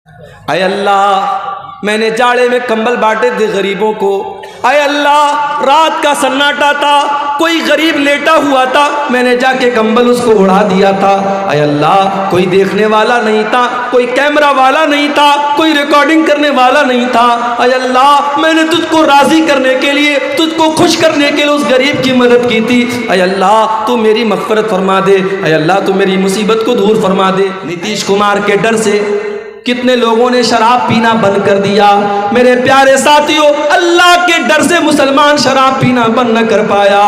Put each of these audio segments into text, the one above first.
اے اللہ میں نے جاڑے میں کمبل بانٹے تھے غریبوں کو، اے اللہ رات کا سناٹا تھا، کوئی غریب لیٹا ہوا تھا، میں نے جا کے کمبل اس کو اڑا دیا تھا، اے اللہ کوئی دیکھنے والا نہیں تھا، کوئی کیمرہ والا نہیں تھا، کوئی ریکارڈنگ کرنے والا نہیں تھا، اے اللہ میں نے تجھ کو راضی کرنے کے لیے، تجھ کو خوش کرنے کے لیے اس غریب کی مدد کی تھی، اے اللہ تو میری مغفرت فرما دے، اے اللہ تو میری مصیبت کو دور فرما دے۔ نتیش کمار کے ڈر سے کتنے لوگوں نے شراب پینا بند کر دیا، میرے پیارے ساتھیوں اللہ کے ڈر سے مسلمان شراب پینا بند نہ کر پایا۔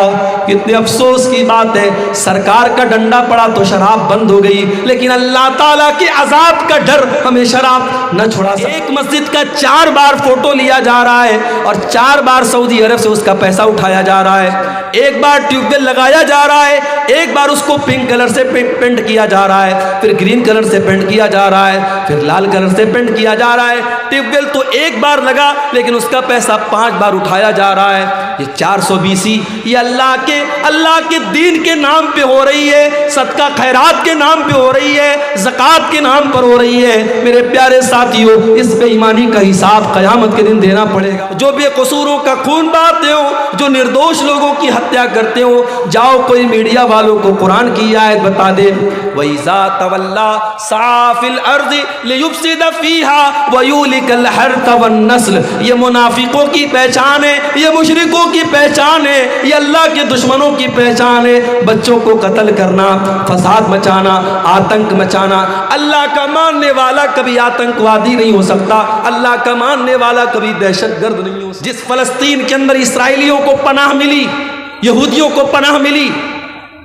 کتنے افسوس کی بات ہے، سرکار کا ڈنڈا پڑا تو شراب بند ہو گئی، لیکن اللہ تعالیٰ کے عذاب کا ڈر ہمیں شراب نہ چھڑا سکتا۔ ایک مسجد کا 4 بار فوٹو لیا جا رہا ہے اور 4 بار سعودی عرب سے اس کا پیسہ اٹھایا جا رہا ہے، ایک بار ٹیوب ویل لگایا جا رہا ہے، ایک بار اس کو پنک کلر سے پینٹ کیا جا رہا ہے، پھر گرین کلر سے پینٹ کیا جا رہا ہے، پھر لال کلر سے پینٹ کیا جا رہا ہے۔ ٹیوب ویل تو ایک بار لگا لیکن اس کا پیسہ 5 بار اٹھایا جا رہا ہے۔ یہ 420 یہ اللہ کے دین کے نام پہ ہو رہی ہے، صدقہ خیرات کے نام پہ ہو رہی ہے، زکوٰۃ کے نام پر ہو رہی ہے۔ میرے پیارے ساتھیوں اس بے ایمانی کا حساب قیامت کے دن دینا پڑے گا۔ جو بے قصوروں کا خون بہاتے ہو، جو نردوش لوگوں کی ہتیا کرتے ہو، جاؤ کوئی میڈیا والوں کو قرآن کی آیت بتا دے، وَإِذَا تَوَلَّى سَعَىٰ فِي الْأَرْضِ لِيُفْسِدَ فِيهَا وَيُهْلِكَ الْحَرْثَ وَالنَّسْلَ۔ یہ منافقوں کی پہچان ہے، یہ مشرکوں کی پہچان ہے، یہ اللہ کے دشمنوں کی پہچان ہے۔ بچوں کو قتل کرنا، فساد مچانا، آتنک مچانا۔ اللہ کا ماننے والا کبھی آتنکوادی نہیں ہو سکتا، اللہ کا ماننے والا کبھی دہشت گرد نہیں ہو سکتا۔ جس فلسطین کے اندر اسرائیلیوں کو پناہ ملی، یہودیوں کو پناہ ملی،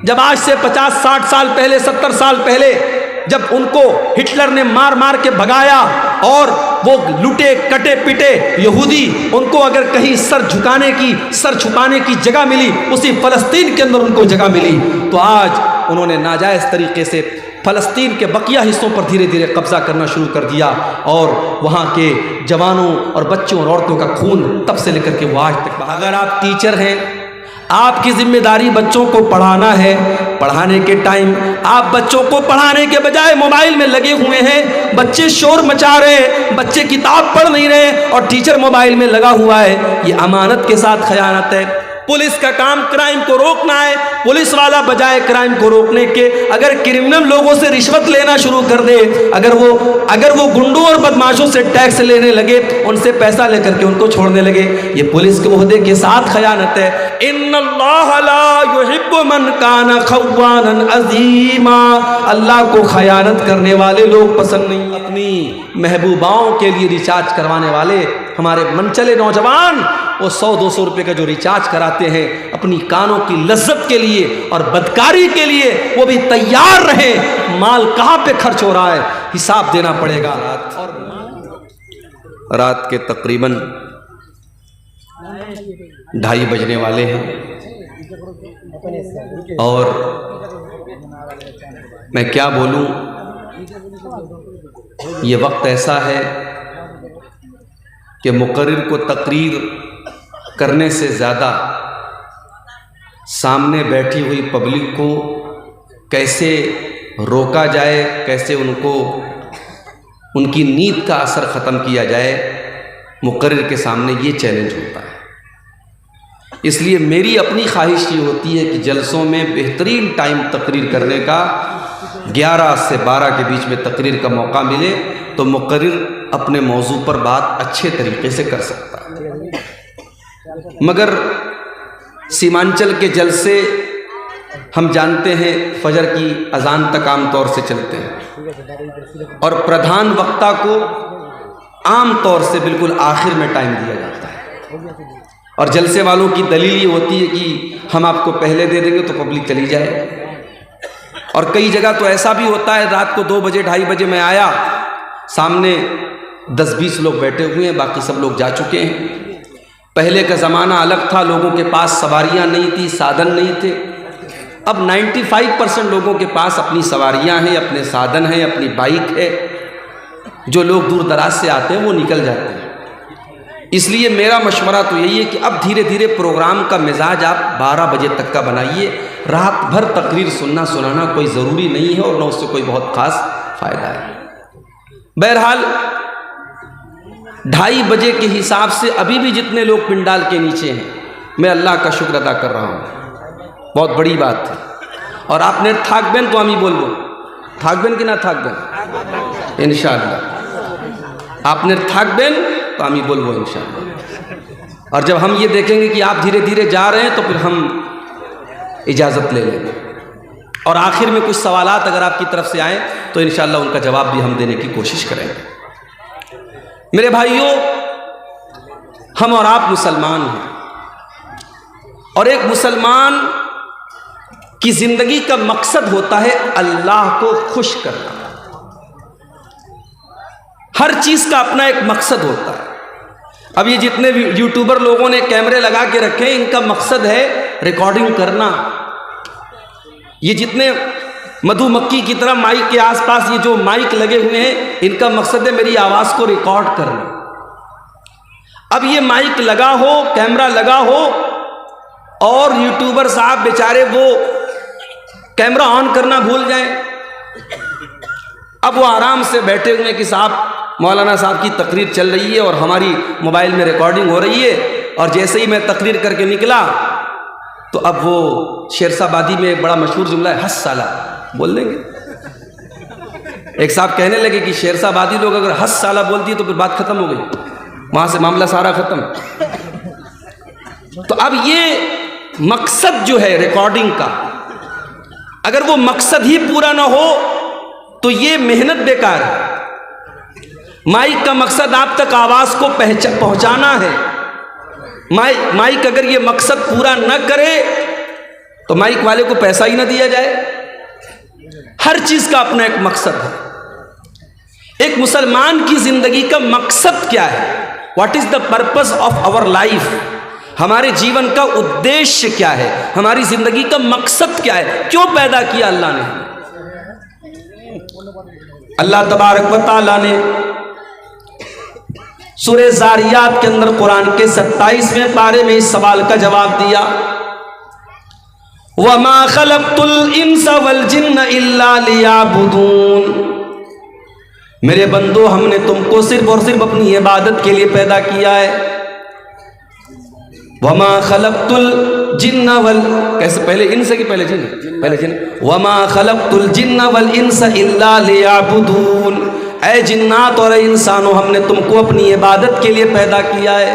جب آج سے 50-60 سال پہلے، 70 سال پہلے جب ان کو ہٹلر نے مار مار کے بھگایا اور وہ لٹے کٹے پٹے یہودی، ان کو اگر کہیں سر چھپانے کی جگہ ملی، اسی فلسطین کے اندر ان کو جگہ ملی، تو آج انہوں نے ناجائز طریقے سے فلسطین کے بقیہ حصوں پر دھیرے دھیرے قبضہ کرنا شروع کر دیا، اور وہاں کے جوانوں اور بچوں اور عورتوں کا خون تب سے لے کر کے وہ آج تک۔ اگر آپ ٹیچر ہیں، آپ کی ذمہ داری بچوں کو پڑھانا ہے، پڑھانے کے ٹائم آپ بچوں کو پڑھانے کے بجائے موبائل میں لگے ہوئے ہیں، بچے شور مچا رہے ہیں، بچے کتاب پڑھ نہیں رہے اور ٹیچر موبائل میں لگا ہوا ہے، یہ امانت کے ساتھ خیانت ہے۔ پولیس کا کام کرائم کو روکنا ہے، پولیس والا بجائے کرائم کو روکنے کے اگر کرمنل لوگوں سے رشوت لینا شروع کر دے، اگر وہ گنڈوں اور بدماشوں سے ٹیکس لینے لگے، ان سے پیسہ لے کر کے ان کو چھوڑنے لگے، یہ پولیس کے عہدے کے ساتھ خیانت ہے۔ ان اللہ لا یحب من کان خوانا عظیما، اللہ کو خیانت کرنے والے لوگ پسند نہیں۔ اپنی محبوباؤں کے لیے ریچارج کروانے والے ہمارے منچلے نوجوان، وہ 100-200 روپے کا جو ریچارج کراتے ہیں اپنی کانوں کی لذت کے لیے اور بدکاری کے لیے، وہ بھی تیار رہے، مال کہاں پہ خرچ ہو رہا ہے حساب دینا پڑے گا۔ رات کے تقریباً 2:30 بجنے والے ہیں اور میں کیا بولوں، یہ وقت ایسا ہے کہ مقرر کو تقریر کرنے سے زیادہ سامنے بیٹھی ہوئی پبلک کو کیسے روکا جائے، کیسے ان کی نیند کا اثر ختم کیا جائے، مقرر کے سامنے یہ چیلنج ہوتا ہے۔ اس لیے میری اپنی خواہش یہ ہوتی ہے کہ جلسوں میں بہترین ٹائم تقریر کرنے کا 11 سے 12 کے بیچ میں تقریر کا موقع ملے تو مقرر اپنے موضوع پر بات اچھے طریقے سے کر سکتا ہے۔ مگر سیمانچل کے جلسے ہم جانتے ہیں فجر کی اذان تک عام طور سے چلتے ہیں اور پردھان وقتا کو عام طور سے بالکل آخر میں ٹائم دیا جاتا ہے، اور جلسے والوں کی دلیل یہ ہوتی ہے کہ ہم آپ کو پہلے دے دیں گے تو پبلک چلی جائے، اور کئی جگہ تو ایسا بھی ہوتا ہے رات کو 2 بجے 2:30 بجے میں آیا، سامنے 10-20 لوگ بیٹھے ہوئے ہیں، باقی سب لوگ جا چکے ہیں۔ پہلے کا زمانہ الگ تھا، لوگوں کے پاس سواریاں نہیں تھی، سادن نہیں تھے۔ اب 95% لوگوں کے پاس اپنی سواریاں ہیں، اپنے سادن ہیں، اپنی بائک ہے، جو لوگ دور دراز سے آتے ہیں وہ نکل جاتے ہیں۔ اس لیے میرا مشورہ تو یہی ہے کہ اب دھیرے دھیرے پروگرام کا مزاج آپ 12 بجے تک کا بنائیے۔ رات بھر تقریر سنانا کوئی ضروری نہیں ہے اور نہ اس سے کوئی بہت خاص فائدہ ہے۔ بہرحال 2:30 بجے کے حساب سے ابھی بھی جتنے لوگ پنڈال کے نیچے ہیں، میں اللہ کا شکر ادا کر رہا ہوں، بہت بڑی بات ہے۔ اور آپ نے تھاک بین تو ہم ہی بولو، تھاک بین کہ نہ تھاک بین انشاءاللہ، آپ نے تھاک بین تو ہم ہی بولو انشاءاللہ۔ اور جب ہم یہ دیکھیں گے کہ آپ دھیرے دھیرے جا رہے ہیں تو پھر ہم اجازت لے لیں گے، اور آخر میں کچھ سوالات اگر آپ کی طرف سے آئیں تو انشاءاللہ ان کا جواب بھی ہم دینے کی کوشش کریں گے۔ میرے بھائیوں، ہم اور آپ مسلمان ہیں، اور ایک مسلمان کی زندگی کا مقصد ہوتا ہے اللہ کو خوش کرنا۔ ہر چیز کا اپنا ایک مقصد ہوتا ہے۔ اب یہ جتنے بھی یوٹیوبر لوگوں نے کیمرے لگا کے رکھے ہیں، ان کا مقصد ہے ریکارڈنگ کرنا۔ یہ جتنے مدھو مکھی کی طرح مائک کے آس پاس یہ جو مائک لگے ہوئے ہیں، ان کا مقصد ہے میری آواز کو ریکارڈ کرنا۔ اب یہ مائک لگا ہو، کیمرہ لگا ہو، اور یوٹیوبر صاحب بیچارے وہ کیمرہ آن کرنا بھول جائیں، اب وہ آرام سے بیٹھے ہوئے کہ صاحب مولانا صاحب کی تقریر چل رہی ہے اور ہماری موبائل میں ریکارڈنگ ہو رہی ہے، اور جیسے ہی میں تقریر کر کے نکلا تو اب وہ شیرشاہ آبادی میں ایک بڑا مشہور جملہ ہے، ہس سالہ بول دیں گے۔ ایک صاحب کہنے لگے کہ شیرشاہ آبادی لوگ اگر ہس سالہ بول دیے تو پھر بات ختم ہو گئی، وہاں سے معاملہ سارا ختم۔ تو اب یہ مقصد جو ہے ریکارڈنگ کا، اگر وہ مقصد ہی پورا نہ ہو تو یہ محنت بیکار ہے۔ مائک کا مقصد آپ تک آواز کو پہنچانا ہے۔ مائک اگر یہ مقصد پورا نہ کرے تو مائک والے کو پیسہ ہی نہ دیا جائے۔ ہر چیز کا اپنا ایک مقصد ہے۔ ایک مسلمان کی زندگی کا مقصد کیا ہے؟ What is the purpose of our life? ہمارے جیون کا ادیشیہ کیا ہے؟ ہماری زندگی کا مقصد کیا ہے؟ کیوں پیدا کیا اللہ نے؟ اللہ تبارک و تعالیٰ نے سورہ زاریات کے اندر قرآن کے 27ویں پارے میں اس سوال کا جواب دیا، وَمَا خَلَقْتُ الْإِنسَ وَالْجِنَّ إِلَّا لِيَعْبُدُونَ، میرے بندو ہم نے تم کو صرف اور صرف اپنی عبادت کے لیے پیدا کیا ہے۔ وَمَا خَلَقْتُ الْجِنَّ کیسے پہلے انس کی پہلے جن؟ پہلے جن۔ وَمَا خَلَقْتُ الْجِنَّ وَالْإِنسَ إِلَّا لِيَعْبُدُونَ، اے جنات اور اے انسانوں، ہم نے تم کو اپنی عبادت کے لیے پیدا کیا ہے۔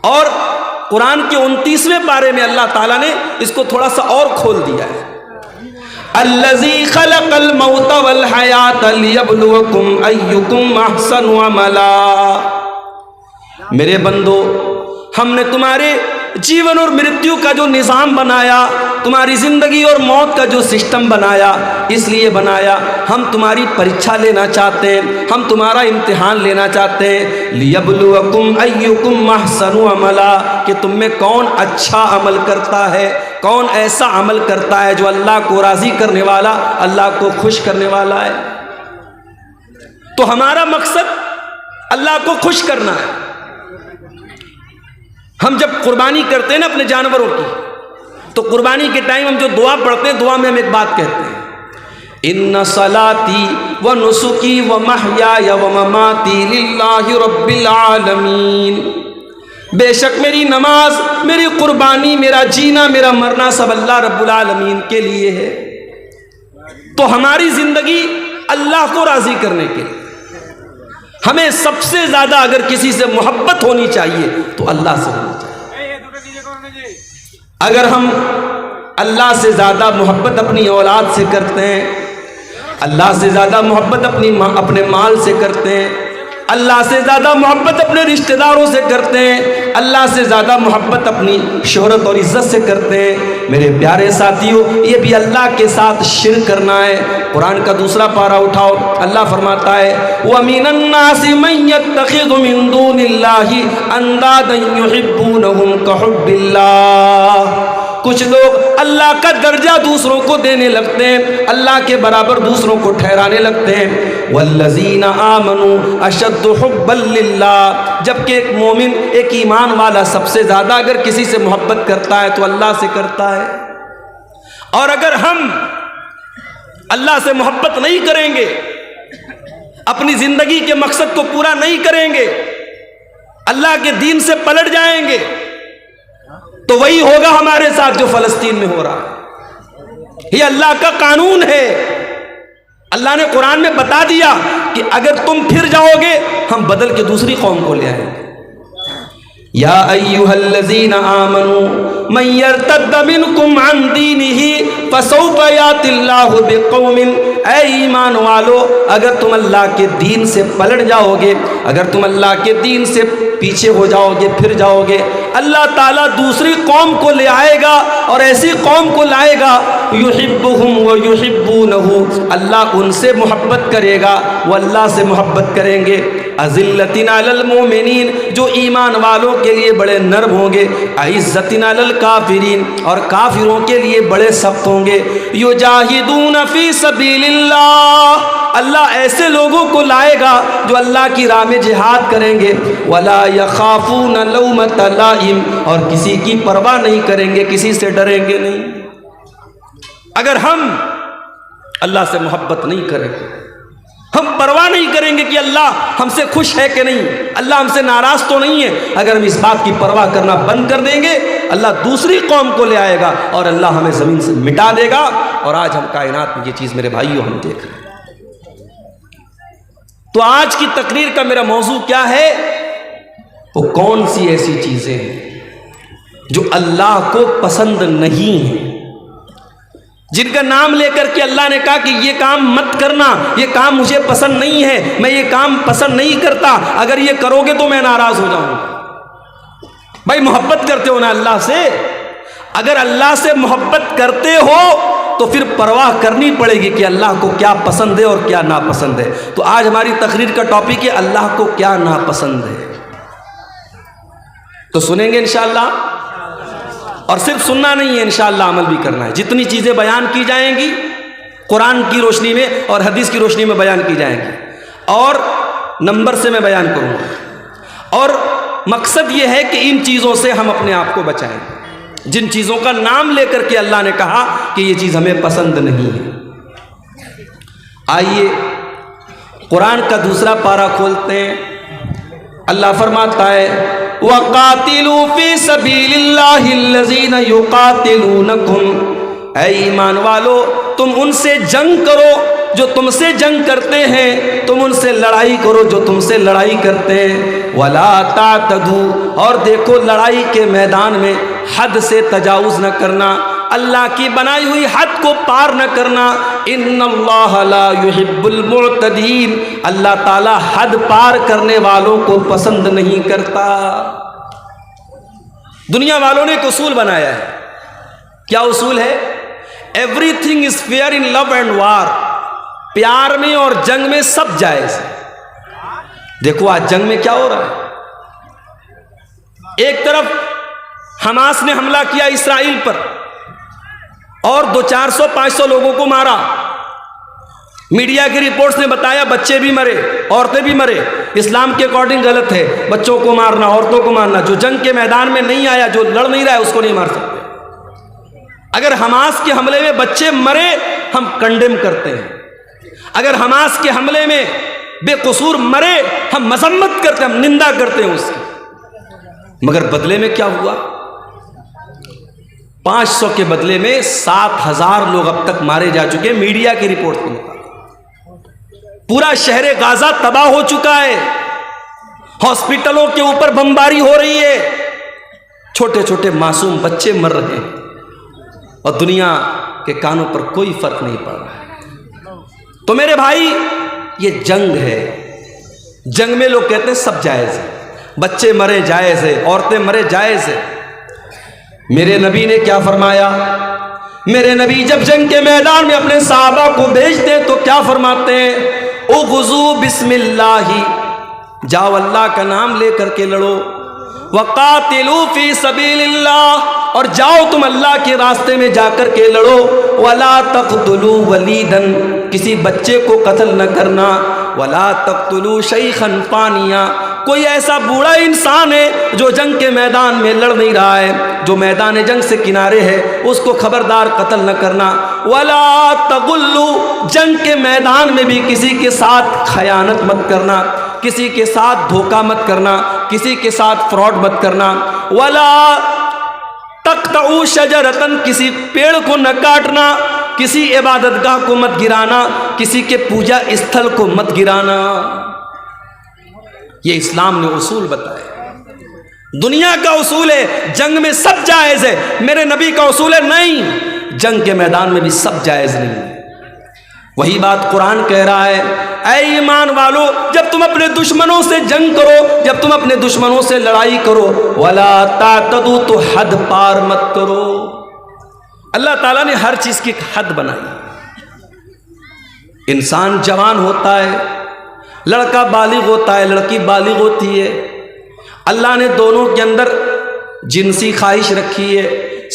اور قرآن کے 29ویں پارے میں اللہ تعالیٰ نے اس کو تھوڑا سا اور کھول دیا ہے، الذی خلق الموت والحیات لیبلوکم ایکم احسن عملا، میرے بندو ہم نے تمہارے جیون اور مرتیو کا جو نظام بنایا، تمہاری زندگی اور موت کا جو سسٹم بنایا، اس لیے بنایا ہم تمہاری پریچھا لینا چاہتے ہیں، ہم تمہارا امتحان لینا چاہتے ہیں، لیبلوکم ایکم احسن عملا، کہ تم میں کون اچھا عمل کرتا ہے، کون ایسا عمل کرتا ہے جو اللہ کو راضی کرنے والا، اللہ کو خوش کرنے والا ہے۔ تو ہمارا مقصد اللہ کو خوش کرنا ہے۔ ہم جب قربانی کرتے ہیں نا اپنے جانوروں کی، تو قربانی کے ٹائم ہم جو دعا پڑھتے ہیں، دعا میں ہم ایک بات کہتے ہیں، ان صلاتی و نسکی و محیای و مماتی للہ رب العالمین، بے شک میری نماز، میری قربانی، میرا جینا، میرا مرنا سب اللہ رب العالمین کے لیے ہے۔ تو ہماری زندگی اللہ کو راضی کرنے کے لیے، ہمیں سب سے زیادہ اگر کسی سے محبت ہونی چاہیے تو اللہ سے ہونی چاہیے۔ اگر ہم اللہ سے زیادہ محبت اپنی اولاد سے کرتے ہیں، اللہ سے زیادہ محبت اپنے مال سے کرتے ہیں، اللہ سے زیادہ محبت اپنے رشتہ داروں سے کرتے ہیں، اللہ سے زیادہ محبت اپنی شہرت اور عزت سے کرتے ہیں، میرے پیارے ساتھیوں، یہ بھی اللہ کے ساتھ شرک کرنا ہے۔ قرآن کا دوسرا پارہ اٹھاؤ، اللہ فرماتا ہے وَمِنَ النَّاسِ مَن يَتَّخِذُ مِن دُونِ اللَّهِ أَندَادًا يُحِبُّونَهُمْ كَحُبِّ اللَّهِ، کچھ لوگ اللہ کا درجہ دوسروں کو دینے لگتے ہیں، اللہ کے برابر دوسروں کو ٹھہرانے لگتے ہیں۔ وَالَّذِينَ آمَنُوا أَشَدُّ حُبًّا لِلَّهِ، جبکہ ایک مومن، ایک ایمان والا سب سے زیادہ اگر کسی سے محبت کرتا ہے تو اللہ سے کرتا ہے۔ اور اگر ہم اللہ سے محبت نہیں کریں گے، اپنی زندگی کے مقصد کو پورا نہیں کریں گے، اللہ کے دین سے پلٹ جائیں گے، تو وہی ہوگا ہمارے ساتھ جو فلسطین میں ہو رہا ہے۔ یہ اللہ کا قانون ہے۔ اللہ نے قرآن میں بتا دیا کہ اگر تم پھر جاؤ گے ہم بدل کے دوسری قوم کو لے آئیں گے۔ یا ایھا الذین آمنوا من یرتد منکم عن دینہ فسوف یأتی اللہ بقوم، اے ایمان والو اگر تم اللہ کے دین سے پلٹ جاؤ گے، اگر تم اللہ کے دین سے پیچھے ہو جاؤ گے، پھر جاؤ گے، اللہ تعالیٰ دوسری قوم کو لے آئے گا اور ایسی قوم کو لائے گا یحبہم ویحبونہ، اللہ ان سے محبت کرے گا، وہ اللہ سے محبت کریں گے۔ اذلۃ علی المؤمنین، جو ایمان والوں کے لیے بڑے نرم ہوں گے، عزت علی الکافرین، اور کافروں کے لیے بڑے سخت ہوں گے۔ یجاہدون فی سبیل اللہ، اللہ ایسے لوگوں کو لائے گا جو اللہ کی راہ میں جہاد کریں گے۔ ولا یخافون لومۃ لائم، اور کسی کی پرواہ نہیں کریں گے، کسی سے ڈریں گے نہیں۔ اگر ہم اللہ سے محبت نہیں کریں گے، ہم پرواہ نہیں کریں گے کہ اللہ ہم سے خوش ہے کہ نہیں، اللہ ہم سے ناراض تو نہیں ہے، اگر ہم اس بات کی پرواہ کرنا بند کر دیں گے اللہ دوسری قوم کو لے آئے گا اور اللہ ہمیں زمین سے مٹا دے گا۔ اور آج ہم کائنات میں یہ چیز میرے بھائیوں ہم دیکھ رہے ہیں۔ تو آج کی تقریر کا میرا موضوع کیا ہے؟ وہ کون سی ایسی چیزیں ہیں جو اللہ کو پسند نہیں ہیں، جن کا نام لے کر کے اللہ نے کہا کہ یہ کام مت کرنا، یہ کام مجھے پسند نہیں ہے، میں یہ کام پسند نہیں کرتا، اگر یہ کرو گے تو میں ناراض ہو جاؤں گا۔ بھائی محبت کرتے ہو نا اللہ سے، اگر اللہ سے محبت کرتے ہو تو پھر پرواہ کرنی پڑے گی کہ اللہ کو کیا پسند ہے اور کیا ناپسند ہے۔ تو آج ہماری تقریر کا ٹاپک ہے اللہ کو کیا ناپسند ہے، تو سنیں گے انشاءاللہ، اور صرف سننا نہیں ہے، انشاءاللہ عمل بھی کرنا ہے۔ جتنی چیزیں بیان کی جائیں گی قرآن کی روشنی میں اور حدیث کی روشنی میں بیان کی جائیں گی، اور نمبر سے میں بیان کروں گا، اور مقصد یہ ہے کہ ان چیزوں سے ہم اپنے آپ کو بچائیں، جن چیزوں کا نام لے کر کے اللہ نے کہا کہ یہ چیز ہمیں پسند نہیں ہے۔ آئیے قرآن کا دوسرا پارہ کھولتے ہیں۔ اللہ فرماتا ہے وَقَاتِلُوا فِي سَبِيلِ اللَّهِ الَّذِينَ يُقَاتِلُونَكُمْ، اے ایمان والو تم ان سے جنگ کرو جو تم سے جنگ کرتے ہیں، تم ان سے لڑائی کرو جو تم سے لڑائی کرتے ہیں۔ وَلَا تَعْتَدُوا، اور دیکھو لڑائی کے میدان میں حد سے تجاوز نہ کرنا، اللہ کی بنائی ہوئی حد کو پار نہ کرنا۔ ان اللہ لا يحب المعتدین، اللہ تعالی حد پار کرنے والوں کو پسند نہیں کرتا۔ دنیا والوں نے ایک اصول بنایا ہے، کیا اصول ہے؟ Everything is fair in love and war, پیار میں اور جنگ میں سب جائز ہے۔ دیکھو آج جنگ میں کیا ہو رہا ہے، ایک طرف حماس نے حملہ کیا اسرائیل پر اور 400-500 لوگوں کو مارا، میڈیا کی رپورٹس نے بتایا بچے بھی مرے، عورتیں بھی مرے۔ اسلام کے اکارڈنگ غلط ہے بچوں کو مارنا، عورتوں کو مارنا۔ جو جنگ کے میدان میں نہیں آیا، جو لڑ نہیں رہا ہے، اس کو نہیں مار سکتے۔ اگر حماس کے حملے میں بچے مرے ہم کنڈیم کرتے ہیں، اگر حماس کے حملے میں بے قصور مرے ہم مذمت کرتے ہیں، ہم نندا کرتے ہیں اس کی۔ مگر بدلے میں کیا ہوا؟ 500 کے بدلے میں 7000 لوگ اب تک مارے جا چکے، میڈیا کی رپورٹ کے مطابق۔ پورا شہر غازہ تباہ ہو چکا ہے، ہاسپٹلوں کے اوپر بمباری ہو رہی ہے، چھوٹے چھوٹے معصوم بچے مر رہے ہیں، اور دنیا کے کانوں پر کوئی فرق نہیں پڑ رہا ہے۔ تو میرے بھائی یہ جنگ ہے، جنگ میں لوگ کہتے ہیں سب جائز ہے، بچے مرے جائز ہے، عورتیں مرے جائز ہے۔ میرے نبی نے کیا فرمایا؟ میرے نبی جب جنگ کے میدان میں اپنے صحابہ کو بھیجتے ہیں تو کیا فرماتے ہیں؟ اغزو بسم اللہ، جاؤ اللہ کا نام لے کر کے لڑو۔ وقاتلوا فی سبیل اللہ، اور جاؤ تم اللہ کے راستے میں جا کر کے لڑو۔ ولا تقتلوا ولیدا، کسی بچے کو قتل نہ کرنا۔ ولا تقتلوا شیخا فانیا، کوئی ایسا بوڑھا انسان ہے جو جنگ کے میدان میں لڑ نہیں رہا ہے، جو میدان جنگ سے کنارے ہے، اس کو خبردار قتل نہ کرنا۔ ولا تغلوا، جنگ کے میدان میں بھی کسی کے ساتھ خیانت مت کرنا، کسی کے ساتھ دھوکہ مت کرنا، کسی کے ساتھ فراڈ مت کرنا۔ ولا تقطعوا شجرۃ، کسی پیڑ کو نہ کاٹنا، کسی عبادت گاہ کو مت گرانا، کسی کے پوجا استھل کو مت گرانا۔ یہ اسلام نے اصول بتائے، دنیا کا اصول ہے جنگ میں سب جائز ہے، میرے نبی کا اصول ہے نہیں، جنگ کے میدان میں بھی سب جائز نہیں ہے۔ وہی بات قرآن کہہ رہا ہے، اے ایمان والو، جب تم اپنے دشمنوں سے جنگ کرو، جب تم اپنے دشمنوں سے لڑائی کرو، ولا تعتدوا، تو حد پار مت کرو۔ اللہ تعالیٰ نے ہر چیز کی ایک حد بنائی۔ انسان جوان ہوتا ہے، لڑکا بالغ ہوتا ہے، لڑکی بالغ ہوتی ہے، اللہ نے دونوں کے اندر جنسی خواہش رکھی ہے،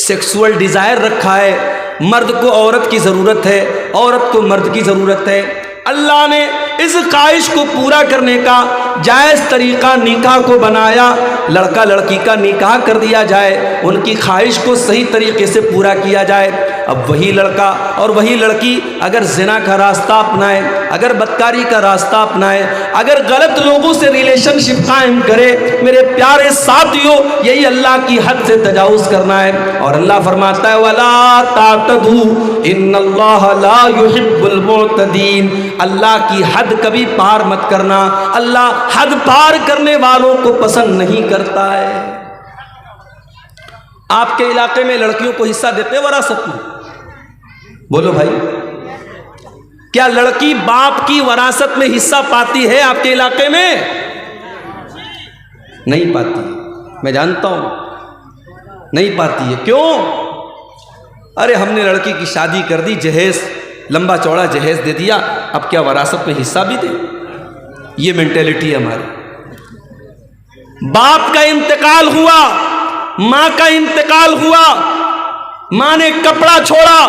سیکسول ڈیزائر رکھا ہے، مرد کو عورت کی ضرورت ہے، عورت کو مرد کی ضرورت ہے۔ اللہ نے اس خواہش کو پورا کرنے کا جائز طریقہ نکاح کو بنایا، لڑکا لڑکی کا نکاح کر دیا جائے، ان کی خواہش کو صحیح طریقے سے پورا کیا جائے۔ اب وہی لڑکا اور وہی لڑکی اگر زنا کا راستہ اپنائے، اگر بدکاری کا راستہ اپنائے، اگر غلط لوگوں سے ریلیشن شپ قائم کرے، میرے پیارے ساتھیوں، یہی اللہ کی حد سے تجاوز کرنا ہے۔ اور اللہ فرماتا ہے وَلَا تَعْتَدُوا إِنَّ اللَّهَ لَا يُحِبُّ الْمُعْتَدِينَ، اللہ کی حد کبھی پار مت کرنا، اللہ حد پار کرنے والوں کو پسند نہیں کرتا ہے۔ آپ کے علاقے میں لڑکیوں کو حصہ دیتے ہیں وراثت میں؟ بولو بھائی، کیا لڑکی باپ کی وراثت میں حصہ پاتی ہے آپ کے علاقے میں؟ نہیں پاتی، میں جانتا ہوں نہیں پاتی ہے۔ کیوں؟ ارے ہم نے لڑکی کی شادی کر دی، جہیز لمبا چوڑا جہیز دے دیا، اب کیا وراثت میں حصہ بھی دے؟ یہ مینٹیلٹی ہے ہماری۔ باپ کا انتقال ہوا، ماں کا انتقال ہوا، ماں نے کپڑا چھوڑا،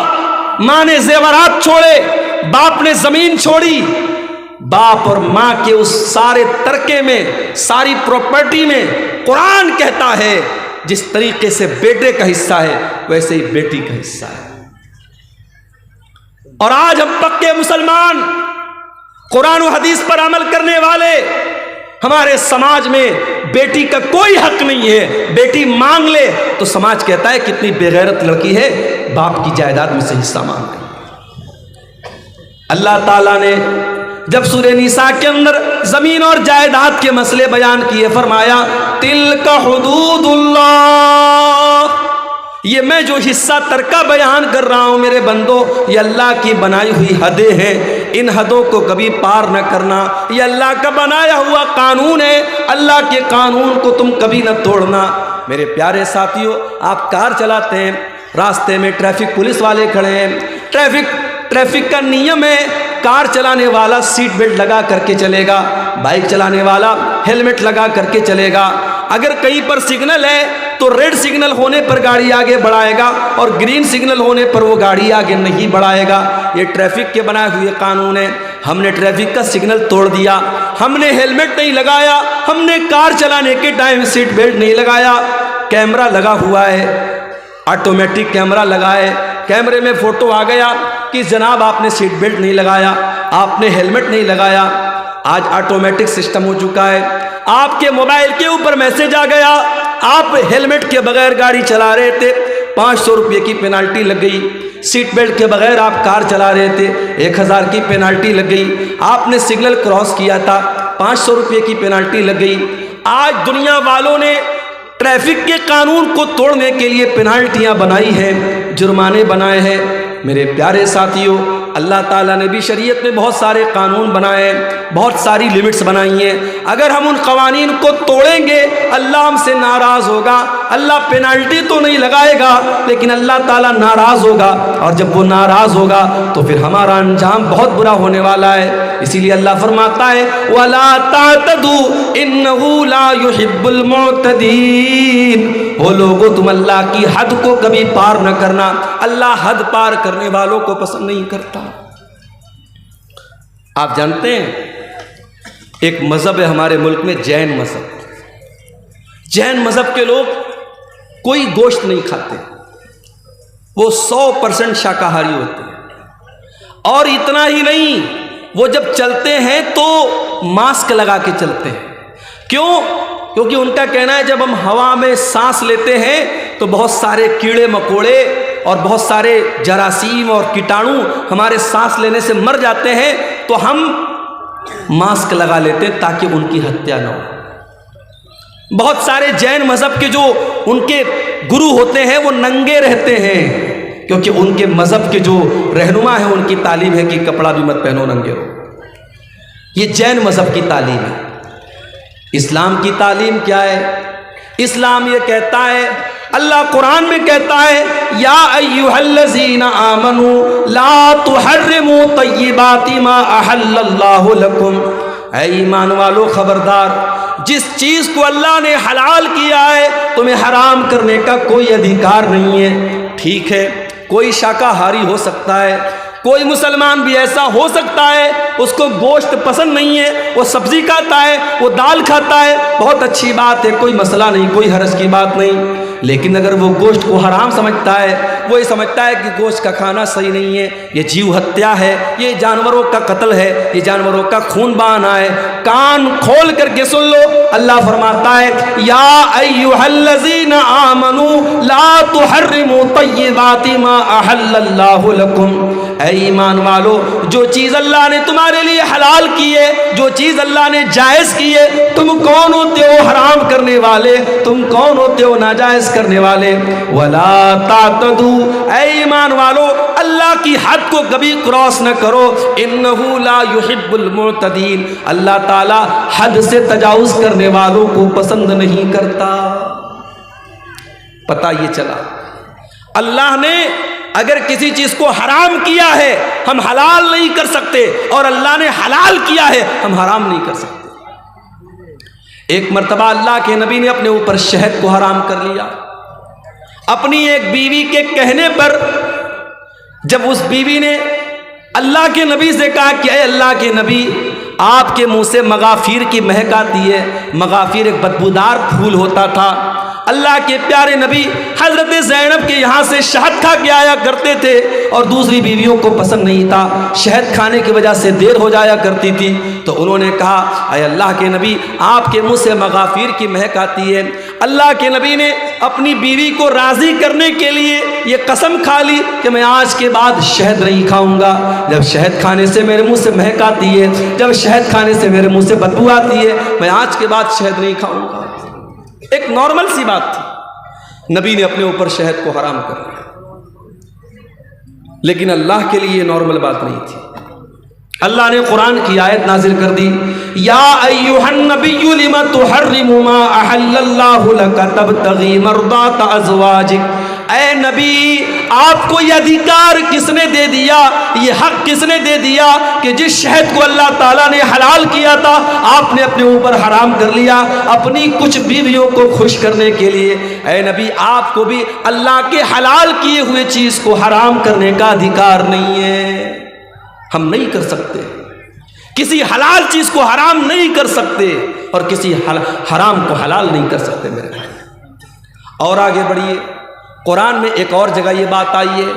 ماں نے زیورات چھوڑے، باپ نے زمین چھوڑی، باپ اور ماں کے اس سارے ترکے میں، ساری پراپرٹی میں قرآن کہتا ہے جس طریقے سے بیٹے کا حصہ ہے ویسے ہی بیٹی کا حصہ ہے۔ اور آج ہم پکے مسلمان، قرآن و حدیث پر عمل کرنے والے، ہمارے سماج میں بیٹی کا کوئی حق نہیں ہے۔ بیٹی مانگ لے تو سماج کہتا ہے کتنی بے غیرت لڑکی ہے، باپ کی جائیداد میں سے حصہ مانگ رہی ہے۔ اللہ تعالیٰ نے جب سورہ نساء کے اندر زمین اور جائیداد کے مسئلے بیان کیے، فرمایا تلک حدود اللہ، یہ میں جو حصہ ترکہ بیان کر رہا ہوں میرے بندو، یہ اللہ کی بنائی ہوئی حدیں ہیں، ان حدوں کو کبھی پار نہ کرنا، یہ اللہ کا بنایا ہوا قانون ہے، اللہ کے قانون کو تم کبھی نہ توڑنا۔ میرے پیارے ساتھیوں، آپ کار چلاتے ہیں، راستے میں ٹریفک پولیس والے کھڑے ہیں، ٹریفک کا نیم ہے، کار چلانے والا سیٹ بیلٹ لگا کر کے چلے گا، بائک چلانے والا ہیلمٹ لگا کر کے چلے گا۔ اگر کہیں پر سگنل ہے تو ریڈ سگنل ہونے پر گاڑی آگے بڑھائے گا اور گرین سگنل ہونے پر وہ گاڑی آگے نہیں بڑھائے گا۔ یہ ٹریفک کے بنائے ہوئے قانون ہے۔ ہم نے ٹریفک کا سگنل توڑ دیا، ہم نے ہیلمٹ نہیں لگایا، ہم نے کار چلانے کے ٹائم سیٹ بیلٹ نہیں لگایا، کیمرہ لگا ہوا ہے، آٹومیٹک کیمرہ لگا ہے، کیمرے میں فوٹو آ گیا کہ جناب آپ نے سیٹ بیلٹ نہیں لگایا، آپ نے ہیلمٹ نہیں لگایا۔ آج آٹومیٹک سسٹم ہو چکا ہے، آپ کے موبائل کے اوپر میسج آ گیا، آپ ہیلمٹ کے بغیر گاڑی چلا رہے تھے، 500 روپے کی پینالٹی لگ گئی۔ سیٹ بیلٹ کے بغیر آپ کار چلا رہے تھے، 1000 کی پینالٹی لگ گئی۔ آپ نے سگنل کراس کیا تھا، 500 روپے کی پینالٹی لگ گئی۔ آج دنیا والوں نے ٹریفک کے قانون کو توڑنے کے لیے پینالٹیاں بنائی ہیں، جرمانے بنائے ہیں۔ میرے پیارے ساتھیوں، اللہ تعالیٰ نے بھی شریعت میں بہت سارے قانون بنائے ہیں، بہت ساری لمٹس بنائی ہیں۔ اگر ہم ان قوانین کو توڑیں گے اللہ ہم سے ناراض ہوگا۔ اللہ پینالٹی تو نہیں لگائے گا لیکن اللہ تعالیٰ ناراض ہوگا، اور جب وہ ناراض ہوگا تو پھر ہمارا انجام بہت برا ہونے والا ہے۔ اسی لیے اللہ فرماتا ہے وَلَا تَعْتَدُوا إِنَّهُ لَا يُحِبُّ الْمُعْتَدِينَ، وہ لوگوں تم اللہ کی حد کو کبھی پار نہ کرنا، اللہ حد پار کرنے والوں کو پسند نہیں کرتا۔ آپ جانتے ہیں ایک مذہب ہے ہمارے ملک میں جین مذہب۔ جین مذہب کے لوگ کوئی گوشت نہیں کھاتے، وہ 100% شاکاہاری ہوتے ہیں، اور اتنا ہی نہیں، وہ جب چلتے ہیں تو ماسک لگا کے چلتے ہیں۔ کیوں؟ کیونکہ ان کا کہنا ہے جب ہم ہوا میں سانس لیتے ہیں تو بہت سارے کیڑے مکوڑے اور بہت سارے جراثیم اور کیٹانو ہمارے سانس لینے سے مر جاتے ہیں، تو ہم ماسک لگا لیتے ہیں تاکہ ان کی ہتیا نہ ہو۔ بہت سارے جین مذہب کے جو ان کے گرو ہوتے ہیں وہ ننگے رہتے ہیں، کیونکہ ان کے مذہب کے جو رہنما ہیں ان کی تعلیم ہے کہ کپڑا بھی مت پہنو، ننگے رہو۔ یہ جین مذہب کی تعلیم ہے۔ اسلام کی تعلیم کیا ہے؟ اسلام یہ کہتا ہے، اللہ قرآن میں کہتا ہے، یا ایھا الذین آمنوا لا تحرموا طیبات ما احل اللہ لکم، اے ایمان والو خبردار، جس چیز کو اللہ نے حلال کیا ہے تمہیں حرام کرنے کا کوئی ادھیکار نہیں ہے۔ ٹھیک ہے، کوئی شاکاہاری ہو سکتا ہے، کوئی مسلمان بھی ایسا ہو سکتا ہے اس کو گوشت پسند نہیں ہے، وہ سبزی کھاتا ہے، وہ دال کھاتا ہے، بہت اچھی بات ہے، کوئی مسئلہ نہیں، کوئی حرج کی بات نہیں۔ لیکن اگر وہ گوشت کو حرام سمجھتا ہے، وہ یہ سمجھتا ہے کہ گوشت کا کھانا صحیح نہیں ہے، یہ جیو ہتیا ہے، یہ جانوروں کا قتل ہے، یہ جانوروں کا خون بہانا ہے، کان کھول کر کے سن لو، اللہ فرماتا ہے، یا ایھا الذین آمنوا لا تحرموا طیبات ما احل اللہ لکم، اے ایمان والو، جو چیز اللہ نے تمہارے لیے حلال کی ہے، جو چیز اللہ نے جائز کی ہے، تم کون ہوتے ہو حرام کرنے والے؟ تم کون ہوتے ہو ناجائز کرنے والے؟ ولا تعتدوا، اے ایمان والو اللہ کی حد کو کبھی کراس نہ کرو، انہ لا یحب المعتدین، اللہ تعالی حد سے تجاوز کرنے والوں کو پسند نہیں کرتا۔ پتہ یہ چلا، اللہ نے اگر کسی چیز کو حرام کیا ہے ہم حلال نہیں کر سکتے، اور اللہ نے حلال کیا ہے ہم حرام نہیں کر سکتے۔ ایک مرتبہ اللہ کے نبی نے اپنے اوپر شہد کو حرام کر لیا، اپنی ایک بیوی کے کہنے پر۔ جب اس بیوی نے اللہ کے نبی سے کہا کہ اے اللہ کے نبی، آپ کے منہ سے مغافیر کی مہک آتی ہے، مغافیر ایک بدبودار پھول ہوتا تھا، اللہ کے پیارے نبی حضرت زینب کے یہاں سے شہد کھا کے آیا کرتے تھے، اور دوسری بیویوں کو پسند نہیں تھا، شہد کھانے کی وجہ سے دیر ہو جایا کرتی تھی۔ تو انہوں نے کہا اے اللہ کے نبی، آپ کے منہ سے مغافیر کی مہک آتی ہے۔ اللہ کے نبی نے اپنی بیوی کو راضی کرنے کے لیے یہ قسم کھا لی کہ میں آج کے بعد شہد نہیں کھاؤں گا، جب شہد کھانے سے میرے منہ سے مہک آتی ہے، جب شہد کھانے سے میرے منہ سے بدبو آتی ہے، میں آج کے بعد شہد نہیں کھاؤں گا۔ ایک نارمل سی بات تھی، نبی نے اپنے اوپر شہد کو حرام کر دیا، لیکن اللہ کے لیے یہ نارمل بات نہیں تھی۔ اللہ نے قرآن کی آیت نازل کر دی، یا ایھا النبی لم تحرم ما احل اللہ لک تبتغی مرضات ازواجک، اے نبی آپ کو یہ ادھیکار کس نے دے دیا، یہ حق کس نے دے دیا کہ جس شہد کو اللہ تعالیٰ نے حلال کیا تھا آپ نے اپنے اوپر حرام کر لیا اپنی کچھ بیویوں کو خوش کرنے کے لیے؟ اے نبی آپ کو بھی اللہ کے حلال کیے ہوئے چیز کو حرام کرنے کا ادھیکار نہیں ہے، ہم نہیں کر سکتے، کسی حلال چیز کو حرام نہیں کر سکتے اور کسی حرام کو حلال نہیں کر سکتے میرے بھائی۔ اور آگے بڑھیے، قرآن میں ایک اور جگہ یہ بات آئی ہے،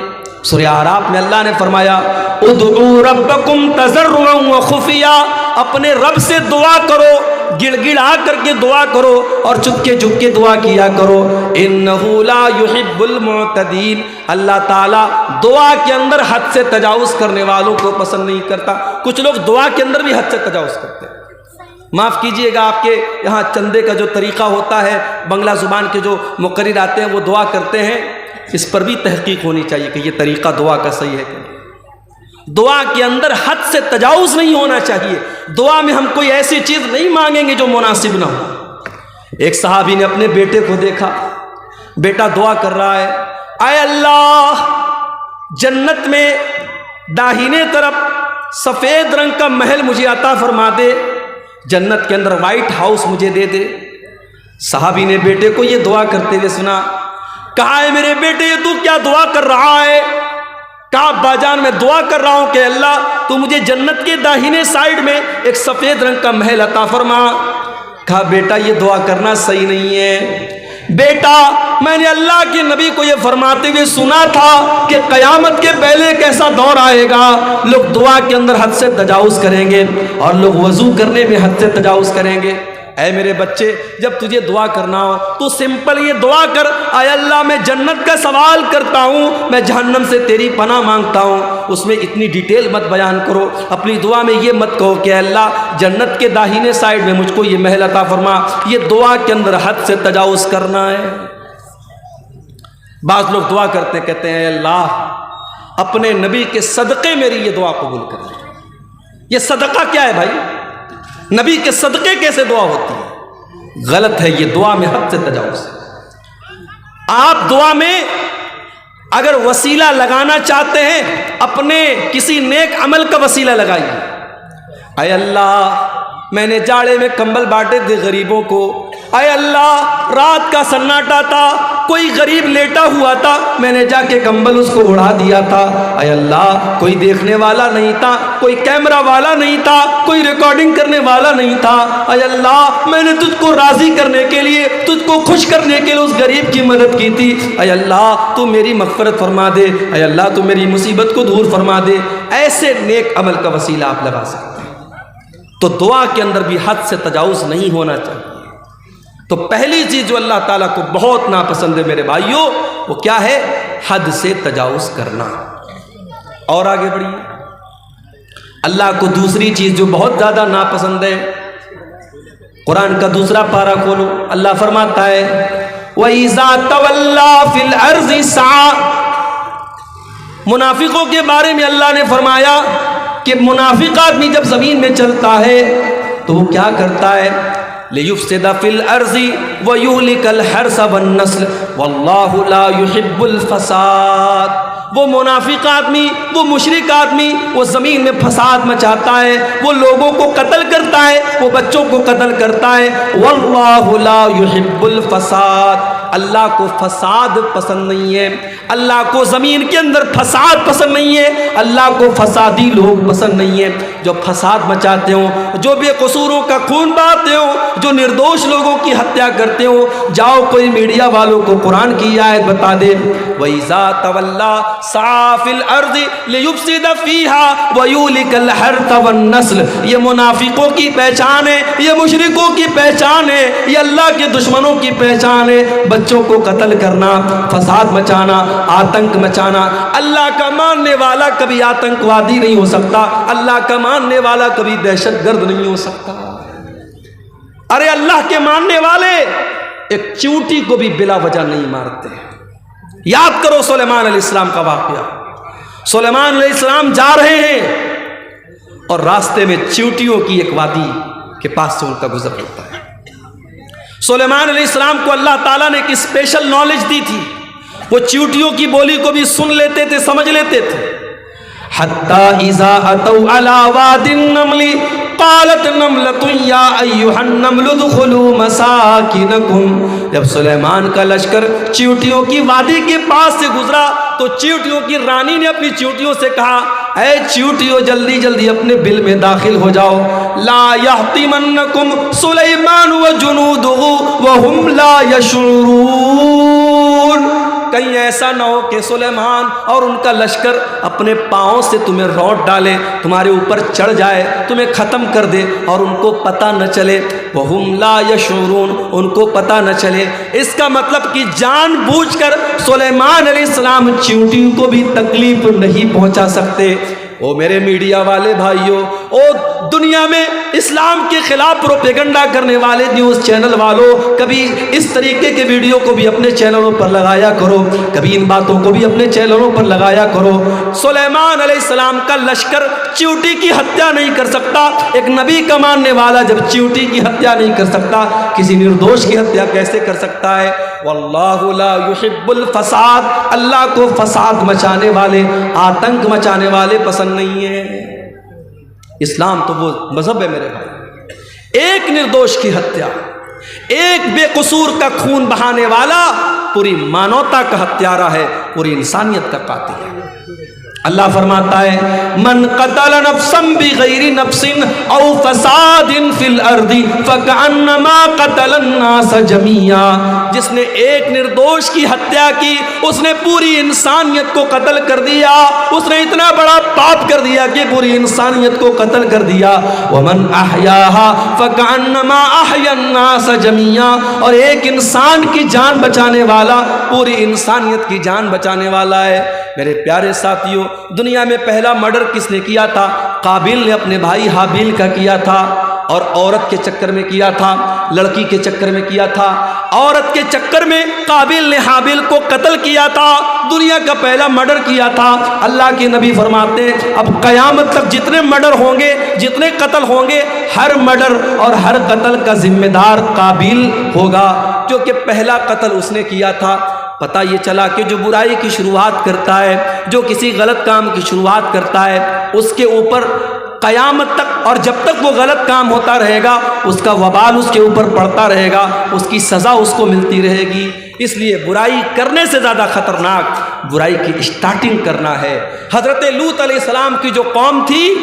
سورہ اعراف میں اللہ نے فرمایا ادعوا ربکم تضرعا وخفیا، اپنے رب سے دعا کرو، گڑ گڑا کر کے دعا کرو اور چپکے چپکے دعا کیا کرو، انہ لا یحب المعتدین، اللہ تعالیٰ دعا کے اندر حد سے تجاوز کرنے والوں کو پسند نہیں کرتا۔ کچھ لوگ دعا کے اندر بھی حد سے تجاوز کرتے ہیں۔ معاف کیجئے گا، آپ کے یہاں چندے کا جو طریقہ ہوتا ہے، بنگلہ زبان کے جو مقرر آتے ہیں وہ دعا کرتے ہیں، اس پر بھی تحقیق ہونی چاہیے کہ یہ طریقہ دعا کا صحیح ہے کہ نہیں۔ دعا کے اندر حد سے تجاوز نہیں ہونا چاہیے، دعا میں ہم کوئی ایسی چیز نہیں مانگیں گے جو مناسب نہ ہو۔ ایک صحابی نے اپنے بیٹے کو دیکھا، بیٹا دعا کر رہا ہے، اے اللہ جنت میں داہنے طرف سفید رنگ کا محل مجھے عطا فرما دے، جنت کے اندر وائٹ ہاؤس مجھے دے دے۔ صحابی نے بیٹے کو یہ دعا کرتے ہوئے سنا، کہا ہے میرے بیٹے یہ تو کیا دعا کر رہا ہے؟ کہا ابا جان میں دعا کر رہا ہوں کہ اللہ تو مجھے جنت کے داہنے سائیڈ میں ایک سفید رنگ کا محل عطا فرما۔ کہا بیٹا یہ دعا کرنا صحیح نہیں ہے بیٹا، میں نے اللہ کے نبی کو یہ فرماتے ہوئے سنا تھا کہ قیامت کے پہلے ایک ایسا دور آئے گا، لوگ دعا کے اندر حد سے تجاوز کریں گے اور لوگ وضو کرنے میں حد سے تجاوز کریں گے۔ اے میرے بچے، جب تجھے دعا کرنا ہو تو سمپل یہ دعا کر، اے اللہ میں جنت کا سوال کرتا ہوں، میں جہنم سے تیری پناہ مانگتا ہوں۔ اس میں اتنی ڈیٹیل مت بیان کرو، اپنی دعا میں یہ مت کہو کہ اے اللہ جنت کے داہنے سائیڈ میں مجھ کو یہ محل عطا فرما۔ یہ دعا کے اندر حد سے تجاوز کرنا ہے۔ بعض لوگ دعا کرتے کہتے ہیں اے اللہ اپنے نبی کے صدقے میری یہ دعا قبول کر لے۔ یہ صدقہ کیا ہے بھائی؟ نبی کے صدقے کیسے دعا ہوتی ہے؟ غلط ہے، یہ دعا میں حد سے تجاوز ہے۔ آپ دعا میں اگر وسیلہ لگانا چاہتے ہیں اپنے کسی نیک عمل کا وسیلہ لگائیے۔ اے اللہ میں نے جاڑے میں کمبل بانٹے تھے غریبوں کو، اے اللہ رات کا سناٹا تھا، کوئی غریب لیٹا ہوا تھا، میں نے جا کے کمبل اس کو اڑا دیا تھا۔ اے اللہ کوئی دیکھنے والا نہیں تھا، کوئی کیمرہ والا نہیں تھا، کوئی ریکارڈنگ کرنے والا نہیں تھا، اے اللہ میں نے تجھ کو راضی کرنے کے لیے، تجھ کو خوش کرنے کے لیے اس غریب کی مدد کی تھی۔ اے اللہ تو میری مغفرت فرما دے، اے اللہ تو میری مصیبت کو دور فرما دے۔ ایسے نیک عمل کا وسیلہ آپ لگا سکتے ہیں۔ تو دعا کے اندر بھی حد سے تجاوز نہیں ہونا چاہیے۔ تو پہلی چیز جو اللہ تعالیٰ کو بہت ناپسند ہے میرے بھائیوں، وہ کیا ہے؟ حد سے تجاوز کرنا۔ اور آگے بڑھیے، اللہ کو دوسری چیز جو بہت زیادہ ناپسند ہے، قرآن کا دوسرا پارہ کھولو، اللہ فرماتا ہے وَإِذَا تَوَلَّا فِي الْأَرْضِ سَعَى۔ منافقوں کے بارے میں اللہ نے فرمایا کہ منافق آدمی جب زمین میں چلتا ہے تو وہ کیا کرتا ہے؟ لِيُفْسِدَ فِي الْأَرْضِ وَيُهْلِكَ الْحَرْثَ وَالنَّسْلَ وَاللَّهُ لَا يُحِبُّ الْفَسَادَ۔ وہ منافق آدمی، وہ مشرک آدمی، وہ زمین میں فساد مچاتا ہے، وہ لوگوں کو قتل کرتا ہے، وہ بچوں کو قتل کرتا ہے۔ وَاللَّهُ لَا يُحِبُّ الْفَسَادَ۔ اللہ کو فساد پسند نہیں ہے، اللہ کو زمین کے اندر فساد پسند نہیں ہے، اللہ کو فسادی لوگ پسند نہیں ہے، جو فساد مچاتے ہوں، جو بے قصوروں کا خون بہاتے ہوں، جو نردوش لوگوں کی ہتیا کرتے ہوں۔ جاؤ کوئی میڈیا والوں کو قرآن کی آیت بتا دے، وَإِذَا تَوَلَّا سَعَى فِي الْأَرْضِ لِيُفْسِدَ فِيهَا وَيُهْلِكَ الْحَرْثَ وَالنَّسْلَ۔ یہ منافقوں کی پہچان ہے، یہ مشرکوں کی پہچان ہے، یہ اللہ کے دشمنوں کی پہچان ہے۔ بچوں کو قتل کرنا، فساد مچانا، آتنک مچانا۔ اللہ کا ماننے والا کبھی آتنکوادی نہیں ہو سکتا، اللہ کا ماننے والا کبھی دہشت گرد نہیں ہو سکتا۔ ارے اللہ کے ماننے والے ایک چیونٹی کو بھی بلا وجہ نہیں مارتے۔ یاد کرو سلیمان علیہ السلام کا واقعہ۔ سلیمان علیہ السلام جا رہے ہیں اور راستے میں چیونٹیوں کی ایک وادی کے پاس سے ان کا گزر ہوتا ہے۔ سلیمان علیہ السلام کو اللہ تعالیٰ نے ایک اسپیشل نالج دی تھی، وہ چیونٹیوں کی بولی کو بھی سن لیتے تھے، سمجھ لیتے تھے۔ حَتَّى إِذَا أَتَوْا عَلَى وَادِ النَّمْلِ قَالَتْ نَمْلَةٌ يَا أَيُّهَا النَّمْلُ ادْخُلُوا مَسَاكِنَكُمْ۔ جب سلیمان کا لشکر چیونٹیوں کی وادی کے پاس سے گزرا تو چیونٹیوں کی رانی نے اپنی چیونٹیوں سے کہا، اے چیونٹیوں جلدی جلدی اپنے بل میں داخل ہو جاؤ۔ لا يَحْطِمَنَّكُمْ سُلَيْمَانُ وَجُنُودُهُ وَهُمْ لَا يَشْعُرُونَ۔ کہیں ایسا نہ ہو کہ سلیمان اور ان کا لشکر اپنے پاؤں سے تمہیں روٹ ڈالے، تمہارے اوپر چڑھ جائے، تمہیں ختم کر دے اور ان کو پتہ نہ چلے۔ وَهُمْ لَا يَشْعُرُونَ، ان کو پتہ نہ چلے۔ اس کا مطلب کہ جان بوجھ کر سلیمان علیہ السلام چیونٹیوں کو بھی تکلیف نہیں پہنچا سکتے۔ او میرے میڈیا والے بھائیوں، او دنیا میں اسلام کے خلاف پروپیگنڈا کرنے والے نیوز چینل والوں، کبھی اس طریقے کے ویڈیو کو بھی اپنے چینلوں پر لگایا کرو، کبھی ان باتوں کو بھی اپنے چینلوں پر لگایا کرو۔ سلیمان علیہ السلام کا لشکر چیونٹی کی ہتیا نہیں کر سکتا، ایک نبی کا ماننے والا جب چیونٹی کی ہتیا نہیں کر سکتا، کسی نردوش کی ہتیا کیسے کر سکتا ہے؟ واللہ لا يحب الفساد، اللہ کو فساد مچانے والے، آتنک مچانے والے پسند نہیں ہے۔ اسلام تو وہ مذہب ہے میرے بھائی، ایک نردوش کی ہتیا، ایک بے قصور کا خون بہانے والا پوری مانوتا کا ہتھیارہ ہے، پوری انسانیت کا قاتل ہے۔ اللہ فرماتا ہے من قتل نفسا بغیر نفس او فساد فی الارض فکأنما قتل الناس جميعا، جس نے ایک نردوش کی ہتیا کی اس نے پوری انسانیت کو قتل کر دیا، اس نے اتنا بڑا پاپ کر دیا کہ پوری انسانیت کو قتل کر دیا۔ ومن احیاها فکأنما احیا الناس جميعا، اور ایک انسان کی جان بچانے والا پوری انسانیت کی جان بچانے والا ہے۔ میرے پیارے ساتھیوں، دنیا میں پہلا مرڈر کس نے کیا تھا؟ قابیل نے اپنے بھائی حابیل کا کیا تھا، اور عورت کے چکر میں کیا تھا، لڑکی کے چکر میں کیا تھا۔ عورت کے چکر میں قابیل نے حابیل کو قتل کیا تھا، دنیا کا پہلا مرڈر کیا تھا۔ اللہ کے نبی فرماتے ہیں اب قیامت تک جتنے مرڈر ہوں گے، جتنے قتل ہوں گے، ہر مرڈر اور ہر قتل کا ذمہ دار قابیل ہوگا، جو کہ پہلا قتل اس نے کیا تھا۔ پتہ یہ چلا کہ جو برائی کی شروعات کرتا ہے، جو کسی غلط کام کی شروعات کرتا ہے، اس کے اوپر قیامت تک اور جب تک وہ غلط کام ہوتا رہے گا اس کا وبال اس کے اوپر پڑتا رہے گا، اس کی سزا اس کو ملتی رہے گی۔ اس لیے برائی کرنے سے زیادہ خطرناک برائی کی اسٹارٹنگ کرنا ہے۔ حضرت لوط علیہ السلام کی جو قوم تھی،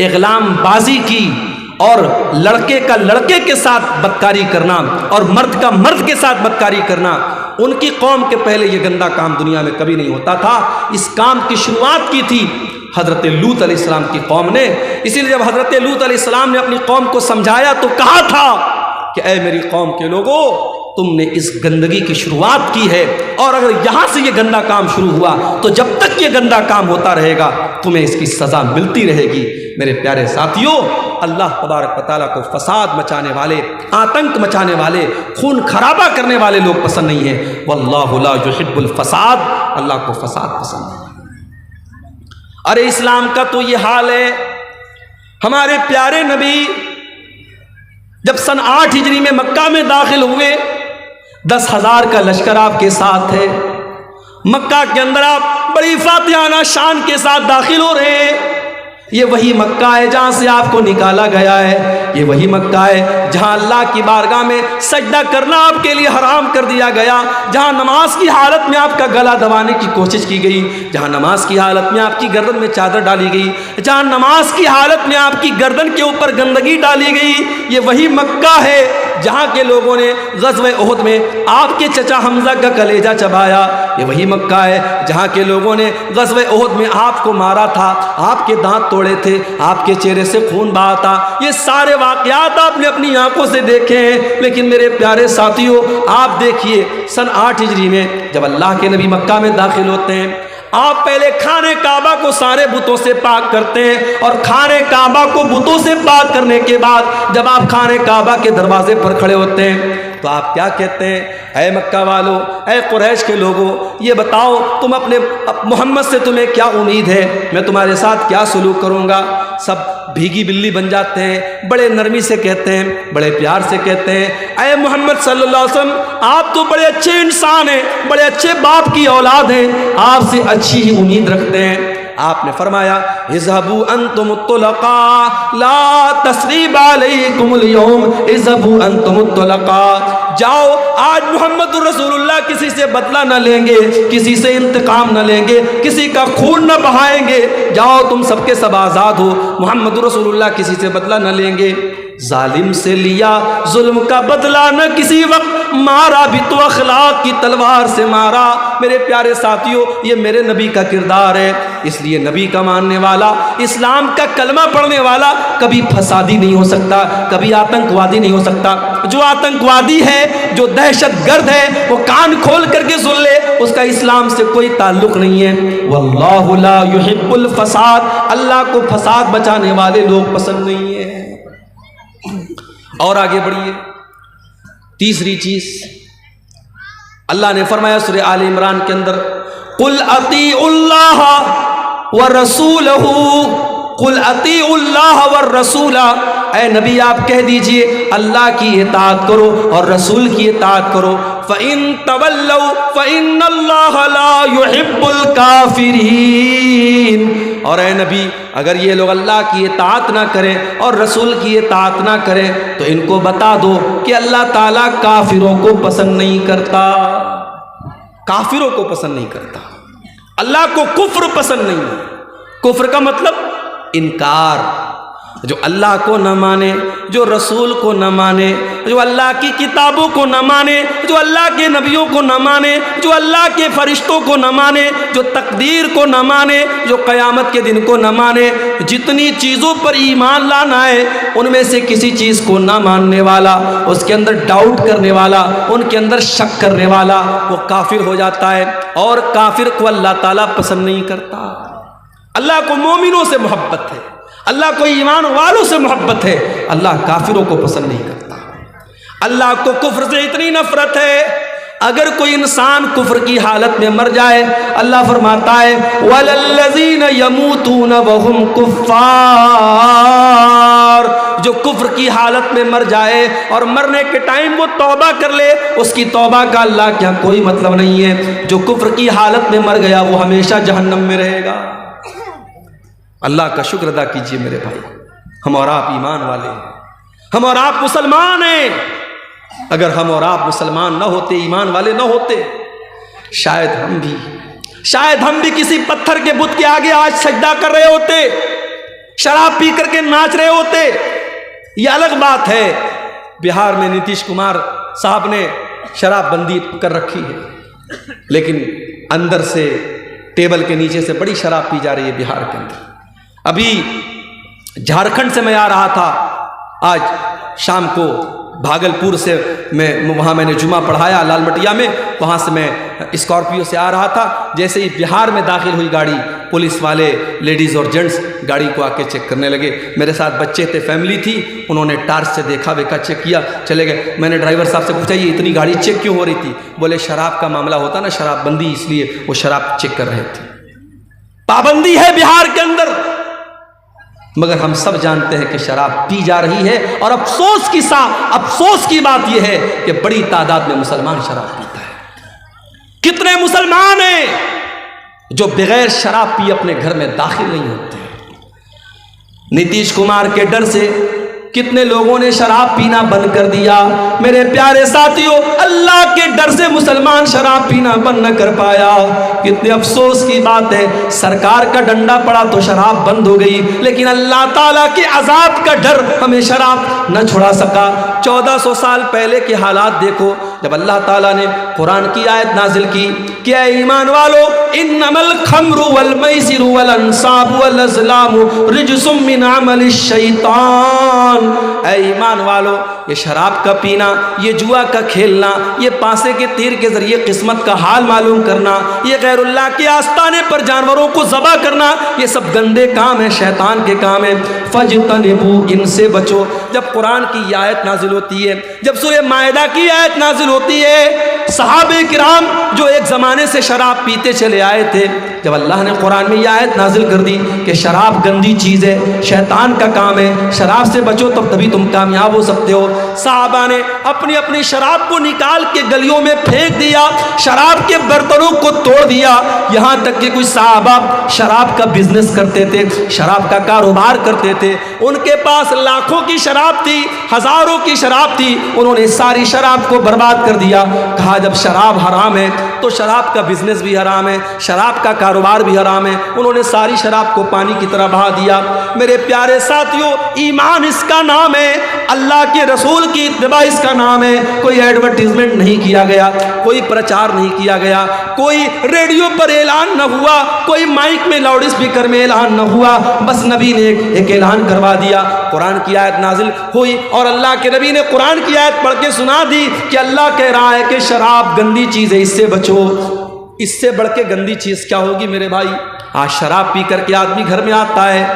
اغلام بازی کی اور لڑکے کا لڑکے کے ساتھ بدکاری کرنا اور مرد کا مرد کے ساتھ بدکاری کرنا، ان کی قوم کے پہلے یہ گندا کام دنیا میں کبھی نہیں ہوتا تھا۔ اس کام کی شروعات کی تھی حضرت لوط علیہ السلام کی قوم نے۔ اسی لیے جب حضرت لوط علیہ السلام نے اپنی قوم کو سمجھایا تو کہا تھا کہ اے میری قوم کے لوگوں، تم نے اس گندگی کی شروعات کی ہے، اور اگر یہاں سے یہ گندا کام شروع ہوا تو جب تک یہ گندا کام ہوتا رہے گا تمہیں اس کی سزا ملتی رہے گی۔ میرے پیارے ساتھیوں، اللہ تبارک و تعالیٰ کو فساد مچانے والے، آتنک مچانے والے، خون خرابہ کرنے والے لوگ پسند نہیں ہیں۔ واللہ لا یحب الفساد، اللہ کو فساد پسند نہیں۔ ارے اسلام کا تو یہ حال ہے، ہمارے پیارے نبی جب سن 8 ہجری میں مکہ میں داخل ہوئے، 10,000 کا لشکر آپ کے ساتھ ہے، مکہ کے اندر آپ بڑی فاتحانہ شان کے ساتھ داخل ہو رہے ہیں۔ یہ وہی مکہ ہے جہاں سے آپ کو نکالا گیا ہے، یہ وہی مکہ ہے جہاں اللہ کی بارگاہ میں سجدہ کرنا آپ کے لیے حرام کر دیا گیا، جہاں نماز کی حالت میں آپ کا گلا دبانے کی کوشش کی گئی، جہاں نماز کی حالت میں آپ کی گردن میں چادر ڈالی گئی، جہاں نماز کی حالت میں آپ کی گردن کے اوپر گندگی ڈالی گئی۔ یہ وہی مکہ ہے جہاں کے لوگوں نے غزوہ احد میں آپ کے چچا حمزہ کا کلیجہ چبایا۔ یہ وہی مکہ ہے جہاں کے لوگوں نے غزوہ احد میں آپ کو مارا تھا، آپ کے دانت توڑے تھے، آپ کے چہرے سے خون بہا تھا۔ یہ سارے واقعات آپ نے اپنی آنکھوں سے دیکھے ہیں۔ لیکن میرے پیارے ساتھیوں، آپ دیکھیے سن 8 ہجری میں جب اللہ کے نبی مکہ میں داخل ہوتے ہیں، آپ پہلے خانہ کعبہ کو سارے بتوں سے پاک کرتے ہیں، اور خانہ کعبہ کو بتوں سے پاک کرنے کے بعد جب آپ خانہ کعبہ کے دروازے پر کھڑے ہوتے ہیں تو آپ کیا کہتے ہیں؟ اے مکہ والو، اے قریش کے لوگوں، یہ بتاؤ تم اپنے محمد سے تمہیں کیا امید ہے؟ میں تمہارے ساتھ کیا سلوک کروں گا؟ سب بھیگی بلی بن جاتے ہیں، بڑے نرمی سے کہتے ہیں، بڑے پیار سے کہتے ہیں اے محمد صلی اللہ علیہ وسلم، آپ تو بڑے اچھے انسان ہیں، بڑے اچھے باپ کی اولاد ہیں، آپ سے اچھی ہی امید رکھتے ہیں۔ آپ نے فرمایا اذهبوا انتم الطلقاء لا تثریب علیکم اليوم، اذهبوا انتم الطلقاء، جاؤ آج محمد رسول اللہ کسی سے بدلہ نہ لیں گے، کسی سے انتقام نہ لیں گے، کسی کا خون نہ بہائیں گے، جاؤ تم سب کے سب آزاد ہو، محمد رسول اللہ کسی سے بدلہ نہ لیں گے۔ ظالم سے لیا ظلم کا بدلہ نہ کسی وقت، مارا بھی تو اخلاق کی تلوار سے مارا۔ میرے پیارے ساتھیوں، یہ میرے نبی کا کردار ہے۔ اس لیے نبی کا ماننے والا، اسلام کا کلمہ پڑھنے والا کبھی فسادی نہیں ہو سکتا، کبھی آتنکوادی نہیں ہو سکتا۔ جو آتنکوادی ہے، جو دہشت گرد ہے، وہ کان کھول کر کے سن لے، اس کا اسلام سے کوئی تعلق نہیں ہے۔ واللہ لا یحب الفساد، اللہ کو فساد بچانے والے لوگ پسند نہیں ہیں۔ اور آگے بڑھیے، تیسری چیز اللہ نے فرمایا سورہ آل عمران کے اندر، قل اطیعوا اللہ ورسولہ، قل اطیعوا اللہ والرسول، اے نبی آپ کہہ دیجئے اللہ کی اطاعت کرو اور رسول کی اطاعت کرو۔ فَإِن تَوَلَّوْا فَإِنَّ اللَّهَ لَا يُحِبُّ الْكَافِرِينَ، اور اے نبی اگر یہ لوگ اللہ کی اطاعت نہ کریں اور رسول کی اطاعت نہ کریں تو ان کو بتا دو کہ اللہ تعالیٰ کافروں کو پسند نہیں کرتا، کافروں کو پسند نہیں کرتا، اللہ کو کفر پسند نہیں ہے۔ کفر کا مطلب انکار، جو اللہ کو نہ مانے، جو رسول کو نہ مانے، جو اللہ کی کتابوں کو نہ مانے، جو اللہ کے نبیوں کو نہ مانے، جو اللہ کے فرشتوں کو نہ مانے، جو تقدیر کو نہ مانے، جو قیامت کے دن کو نہ مانے، جتنی چیزوں پر ایمان لانا ہے ان میں سے کسی چیز کو نہ ماننے والا، اس کے اندر ڈاؤٹ کرنے والا، ان کے اندر شک کرنے والا، وہ کافر ہو جاتا ہے، اور کافر کو اللہ تعالیٰ پسند نہیں کرتا۔ اللہ کو مومنوں سے محبت ہے، اللہ کو ایمان والوں سے محبت ہے، اللہ کافروں کو پسند نہیں کرتا۔ اللہ کو کفر سے اتنی نفرت ہے، اگر کوئی انسان کفر کی حالت میں مر جائے، اللہ فرماتا ہے وَلَلَّذِينَ يَمُوتُونَ وَهُمْ كُفَّارٌ، جو کفر کی حالت میں مر جائے اور مرنے کے ٹائم وہ توبہ کر لے، اس کی توبہ کا اللہ کیا کوئی مطلب نہیں ہے۔ جو کفر کی حالت میں مر گیا وہ ہمیشہ جہنم میں رہے گا۔ اللہ کا شکر ادا کیجئے میرے بھائی، ہم اور آپ ایمان والے ہیں، ہم اور آپ مسلمان ہیں۔ اگر ہم اور آپ مسلمان نہ ہوتے، ایمان والے نہ ہوتے، شاید ہم بھی کسی پتھر کے بت کے آگے آج سجدہ کر رہے ہوتے، شراب پی کر کے ناچ رہے ہوتے۔ یہ الگ بات ہے، بہار میں نتیش کمار صاحب نے شراب بندی کر رکھی ہے، لیکن اندر سے ٹیبل کے نیچے سے بڑی شراب پی جا رہی ہے بہار کے اندر۔ ابھی جھارکھنڈ سے میں آ رہا تھا، آج شام کو بھاگلپور سے وہاں میں نے جمعہ پڑھایا لال مٹیا میں، وہاں سے میں اسکارپیو سے آ رہا تھا۔ جیسے ہی بہار میں داخل ہوئی گاڑی، پولیس والے لیڈیز اور جینٹس گاڑی کو آ کے چیک کرنے لگے۔ میرے ساتھ بچے تھے، فیملی تھی، انہوں نے ٹارچ سے دیکھا ویکھا، چیک کیا، چلے گئے۔ میں نے ڈرائیور صاحب سے پوچھا یہ اتنی گاڑی چیک کیوں ہو رہی تھی؟ بولے شراب کا معاملہ ہوتا نا، شراب بندی، اس لیے وہ شراب چیک کر رہے تھے۔ پابندی ہے بہار کے اندر، مگر ہم سب جانتے ہیں کہ شراب پی جا رہی ہے، اور افسوس کی بات یہ ہے کہ بڑی تعداد میں مسلمان شراب پیتا ہے۔ کتنے مسلمان ہیں جو بغیر شراب پی اپنے گھر میں داخل نہیں ہوتے؟ نتیش کمار کے ڈر سے کتنے لوگوں نے شراب پینا بند کر دیا۔ میرے پیارے ساتھیوں، اللہ کے ڈر سے مسلمان شراب پینا بند نہ کر پایا۔ کتنے افسوس کی بات ہے، سرکار کا ڈنڈا پڑا تو شراب بند ہو گئی، لیکن اللہ تعالیٰ کے عذاب کا ڈر ہمیں شراب نہ چھڑا سکا۔ 1400 سال پہلے کے حالات دیکھو، جب اللہ تعالیٰ نے قرآن کی آیت نازل کی کہ اے ایمان والو، انما الخمر والمیسر والانصاب والازلام رجس من عمل الشیطان، اے ایمان والو، یہ شراب کا پینا، یہ جوا کا کھیلنا، یہ پانسے کے تیر کے ذریعے قسمت کا حال معلوم کرنا، یہ غیر اللہ کے آستانے پر جانوروں کو ذبح کرنا، یہ سب گندے کام ہیں، شیطان کے کام ہیں۔ فَاجْتَنِبُوا، ان سے بچو۔ جب قرآن کی یہ آیت نازل ہوتی ہے، جب سورہ مائدہ کی آیت نازل ہوتی ہے، صحابہ کرام جو ایک زمانے سے شراب پیتے چلے آئے تھے، جب اللہ نے قرآن میں یہ آیت نازل کر دی کہ شراب گندی چیز ہے، شیطان کا کام ہے، شراب سے بچو تبھی تم کامیاب ہو سکتے ہو، صحابہ نے اپنی اپنی شراب کو نکال کے گلیوں میں پھینک دیا، شراب کے برتنوں کو توڑ دیا۔ یہاں تک کہ کچھ صحابہ شراب کا بزنس کرتے تھے، شراب کا کاروبار کرتے تھے، ان کے پاس لاکھوں کی شراب تھی، ہزاروں کی شراب تھی، انہوں نے ساری شراب کو برباد کر دیا۔ کہا جب شراب حرام ہے تو شراب کا بزنس بھی حرام ہے، شراب کا کاروبار بھی حرام ہے، انہوں نے ساری شراب کو پانی کی طرح بہا دیا۔ میرے پیارے ساتھیوں، ایمان اس کا نام ہے، اللہ کے رسول کی اتباع اس کا نام ہے۔ کوئی ایڈورٹیزمنٹ نہیں کیا گیا، کوئی پرچار نہیں کیا گیا، کوئی ریڈیو پر اعلان نہ ہوا، کوئی مائک میں لاؤڈ اسپیکر میں اعلان نہ ہوا، بس نبی نے ایک اعلان کروا دیا۔ قرآن کی آیت نازل ہوئی اور اللہ کے نبی نے قرآن کی آیت پڑھ کے سنا دی کہ اللہ کہہ رہا ہے کہ شراب گندی چیز ہے، اس سے بچو۔ اس سے بڑھ کے گندی چیز کیا ہوگی میرے بھائی؟ آج شراب پی کر کے آدمی گھر میں آتا ہے،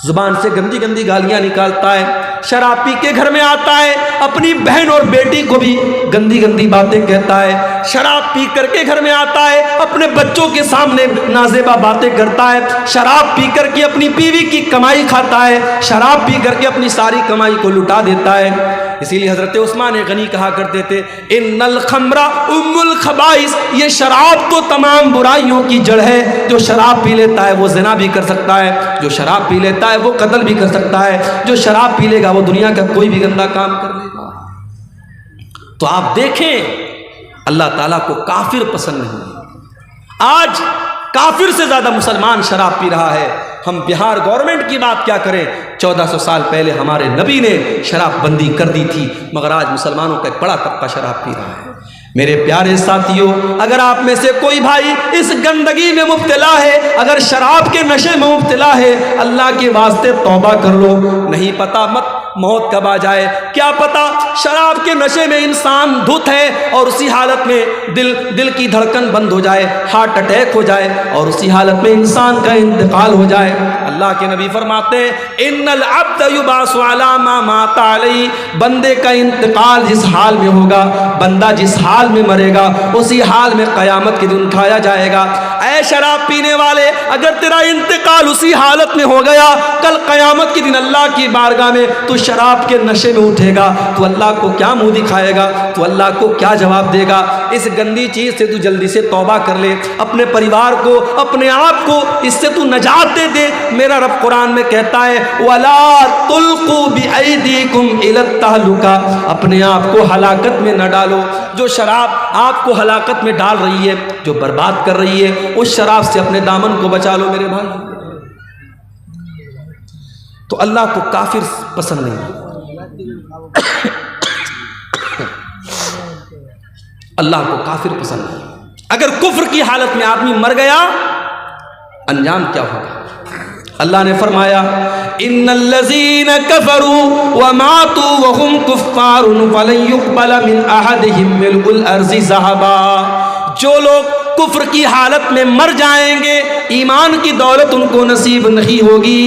زبان سے گندی گندی گالیاں نکالتا ہے، شراب پی کے گھر میں آتا ہے، اپنی بہن اور بیٹی کو بھی گندی گندی باتیں کہتا ہے، شراب پی کر کے گھر میں آتا ہے، اپنے بچوں کے سامنے نازیبا باتیں کرتا ہے، شراب پی کر کے اپنی بیوی کی کمائی کھاتا ہے، شراب پی کر کے اپنی ساری کمائی کو لٹا دیتا ہے۔ اسی لیے حضرت عثمان غنی کہا کرتے تھے ان الخمر ام الخبائث، یہ شراب تو تمام برائیوں کی جڑ ہے۔ جو شراب پی لیتا ہے وہ زنا بھی کر سکتا ہے، جو شراب پی لیتا ہے وہ قتل بھی کر سکتا ہے، جو شراب پی لے گا وہ دنیا کا کوئی بھی گندا کام کر لے گا۔ تو آپ دیکھیں اللہ تعالیٰ کو کافر پسند نہیں۔ آج کافر سے زیادہ مسلمان شراب پی رہا ہے، ہم بہار گورنمنٹ کی بات کیا کریں، 1400 سال پہلے ہمارے نبی نے شراب بندی کر دی تھی، مگر آج مسلمانوں کا ایک بڑا طبقہ شراب پی رہا ہے۔ میرے پیارے ساتھیوں، اگر آپ میں سے کوئی بھائی اس گندگی میں مبتلا ہے، اگر شراب کے نشے میں مبتلا ہے، اللہ کے واسطے توبہ کر لو۔ نہیں پتا موت کب آ جائے، کیا پتا شراب کے نشے میں انسان دھت ہے اور اسی حالت میں دل کی دھڑکن بند ہو جائے، ہارٹ اٹیک ہو جائے اور اسی حالت میں انسان کا انتقال ہو جائے۔ اللہ کے نبی فرماتے ہیں ان العبد یبعث علی ما مات علیہ، بندے کا انتقال جس حال میں ہوگا، بندہ جس حال میں مرے گا اسی حال میں قیامت کے دن اٹھایا جائے گا۔ اے شراب پینے والے، اگر تیرا انتقال اسی حالت میں ہو گیا، کل قیامت کے دن اللہ کی بارگاہ میں تو شراب کے نشے میں اٹھے گا، تو اللہ کو کیا منہ دکھائے گا، تو اللہ کو کیا جواب دے گا؟ اس گندی چیز سے تو جلدی سے توبہ کر لے، اپنے پریوار کو، اپنے آپ کو اس سے تو نجات دے دے۔ میرا رب قرآن میں کہتا ہے وَلَا تُلْقُوا بِأَيْدِيكُمْ إِلَى التَّهْلُكَةِ، اپنے آپ کو ہلاکت میں نہ ڈالو۔ جو شراب آپ کو ہلاکت میں ڈال رہی ہے، جو برباد کر رہی ہے، اس شراب سے اپنے دامن کو بچا لو میرے بھائی۔ تو اللہ کو کافر پسند نہیں، اللہ کو کافر پسند نہیں۔ اگر کفر کی حالت میں آدمی مر گیا، انجام کیا ہوگا؟ اللہ نے فرمایا ان الذین کفروا وماتوا وهم کفار فلن يقبل من احدهم ملء الارض ذهبا، جو لوگ کفر کی حالت میں مر جائیں گے، ایمان کی دولت ان کو نصیب نہیں ہوگی۔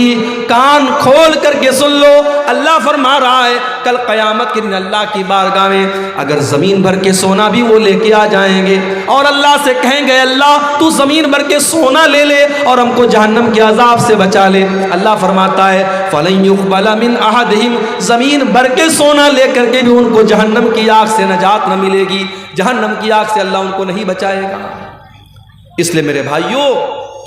کان کھول کر کے سن لو، اللہ فرما رہا ہے کل قیامت کے دن اللہ کی بارگاہ میں اگر زمین بھر کے سونا بھی وہ لے کے آ جائیں گے اور اللہ سے کہیں گے اللہ تو زمین بھر کے سونا لے لے اور ہم کو جہنم کے عذاب سے بچا لے، اللہ فرماتا ہے فَلَن يُقْبَلَ مِنْ أَحَدِهِمْ، زمین بھر کے سونا لے کر کے بھی ان کو جہنم کی آگ سے نجات نہ ملے گی، جہنم کی آگ سے اللہ ان کو نہیں بچائے گا۔ اس لیے میرے بھائیوں،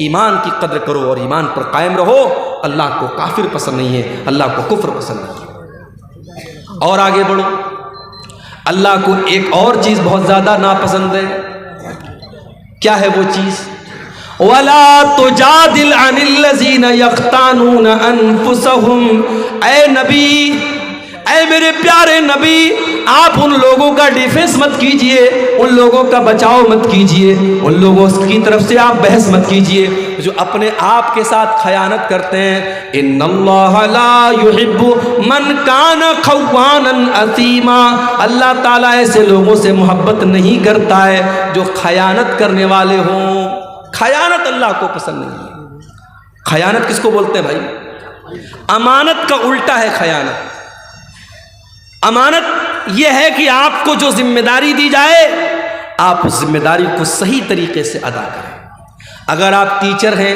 ایمان کی قدر کرو اور ایمان پر قائم رہو۔ اللہ کو کافر پسند نہیں ہے، اللہ کو کفر پسند نہیں ہے۔ اور آگے بڑھو، اللہ کو ایک اور چیز بہت زیادہ ناپسند ہے۔ کیا ہے وہ چیز؟ وَلَا تُجَادِلْ عَنِ الَّذِينَ يَخْتَانُونَ أَنفُسَهُمْ، اے نبی، اے میرے پیارے نبی، آپ ان لوگوں کا ڈیفینس مت کیجئے، ان لوگوں کا بچاؤ مت کیجئے، ان لوگوں کی طرف سے آپ بحث مت کیجئے جو اپنے آپ کے ساتھ خیانت کرتے ہیں۔ ان اللہ لا يحب من کان خوانا اثیما، اللہ تعالیٰ ایسے لوگوں سے محبت نہیں کرتا ہے جو خیانت کرنے والے ہوں۔ خیانت اللہ کو پسند نہیں ہے۔ خیانت کس کو بولتے ہیں بھائی؟ امانت کا الٹا ہے خیانت۔ امانت یہ ہے کہ آپ کو جو ذمہ داری دی جائے آپ اس ذمہ داری کو صحیح طریقے سے ادا کریں۔ اگر آپ ٹیچر ہیں،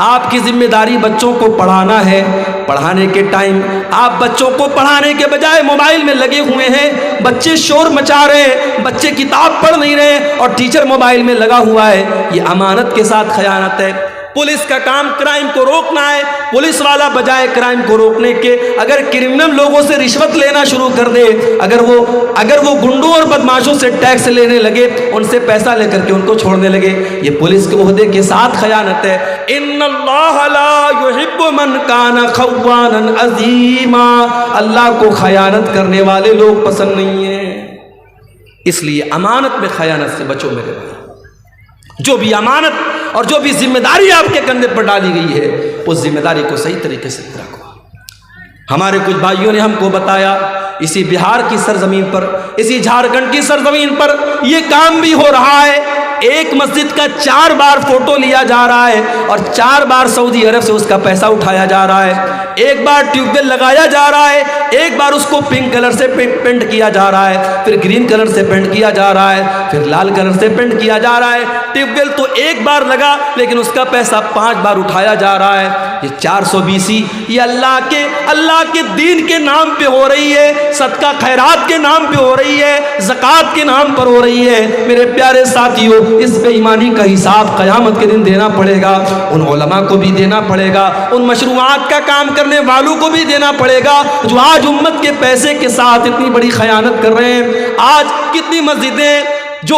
آپ کی ذمہ داری بچوں کو پڑھانا ہے، پڑھانے کے ٹائم آپ بچوں کو پڑھانے کے بجائے موبائل میں لگے ہوئے ہیں، بچے شور مچا رہے ہیں، بچے کتاب پڑھ نہیں رہے اور ٹیچر موبائل میں لگا ہوا ہے، یہ امانت کے ساتھ خیانت ہے۔ پولیس کا کام کرائم کو روکنا ہے، پولیس والا بجائے کرائم کو روکنے کے اگر کرمنل لوگوں سے رشوت لینا شروع کر دے، اگر وہ گنڈوں اور بدماشوں سے ٹیکس لینے لگے، ان سے پیسہ لے کر کے ان کو چھوڑنے لگے، یہ پولیس کے عہدے کے ساتھ خیانت ہے۔ ان اللہ لا يحب من کان خوانا عظیما، اللہ کو خیانت کرنے والے لوگ پسند نہیں ہیں۔ اس لیے امانت میں خیانت سے بچو میرے بھائی۔ جو بھی امانت اور جو بھی ذمہ داری آپ کے کندھے پر ڈالی گئی ہے اس ذمہ داری کو صحیح طریقے سے رکھو۔ ہمارے کچھ بھائیوں نے ہم کو بتایا اسی بہار کی سرزمین پر، اسی جھارکھنڈ کی سرزمین پر یہ کام بھی ہو رہا ہے۔ ایک مسجد کا 4 بار فوٹو لیا جا رہا ہے اور 4 بار سعودی عرب سے اس کا پیسہ اٹھایا جا رہا ہے۔ ایک بار ٹیوب ویل لگایا جا رہا ہے، ایک بار اس کو پنک کلر سے پینٹ کیا جا رہا ہے، پھر گرین کلر سے پینٹ کیا جا رہا ہے، پھر لال کلر سے پینٹ کیا جا رہا ہے۔ ٹیوب ویل تو ایک بار لگا لیکن اس کا پیسہ 5 بار اٹھایا جا رہا ہے۔ یہ 420 یہ اللہ کے دین کے نام پہ ہو رہی ہے، صدقہ خیرات کے نام پہ ہو رہی ہے، زکوٰۃ کے نام پر ہو رہی ہے۔ میرے پیارے ساتھیوں، اس بے ایمانی کا حساب قیامت کے دن دینا پڑے گا، ان علماء کو بھی دینا پڑے گا، ان مشروعات کا کام کرنے والوں کو بھی دینا پڑے گا جو آج امت کے پیسے کے ساتھ اتنی بڑی خیانت کر رہے ہیں۔ آج کتنی مسجدیں جو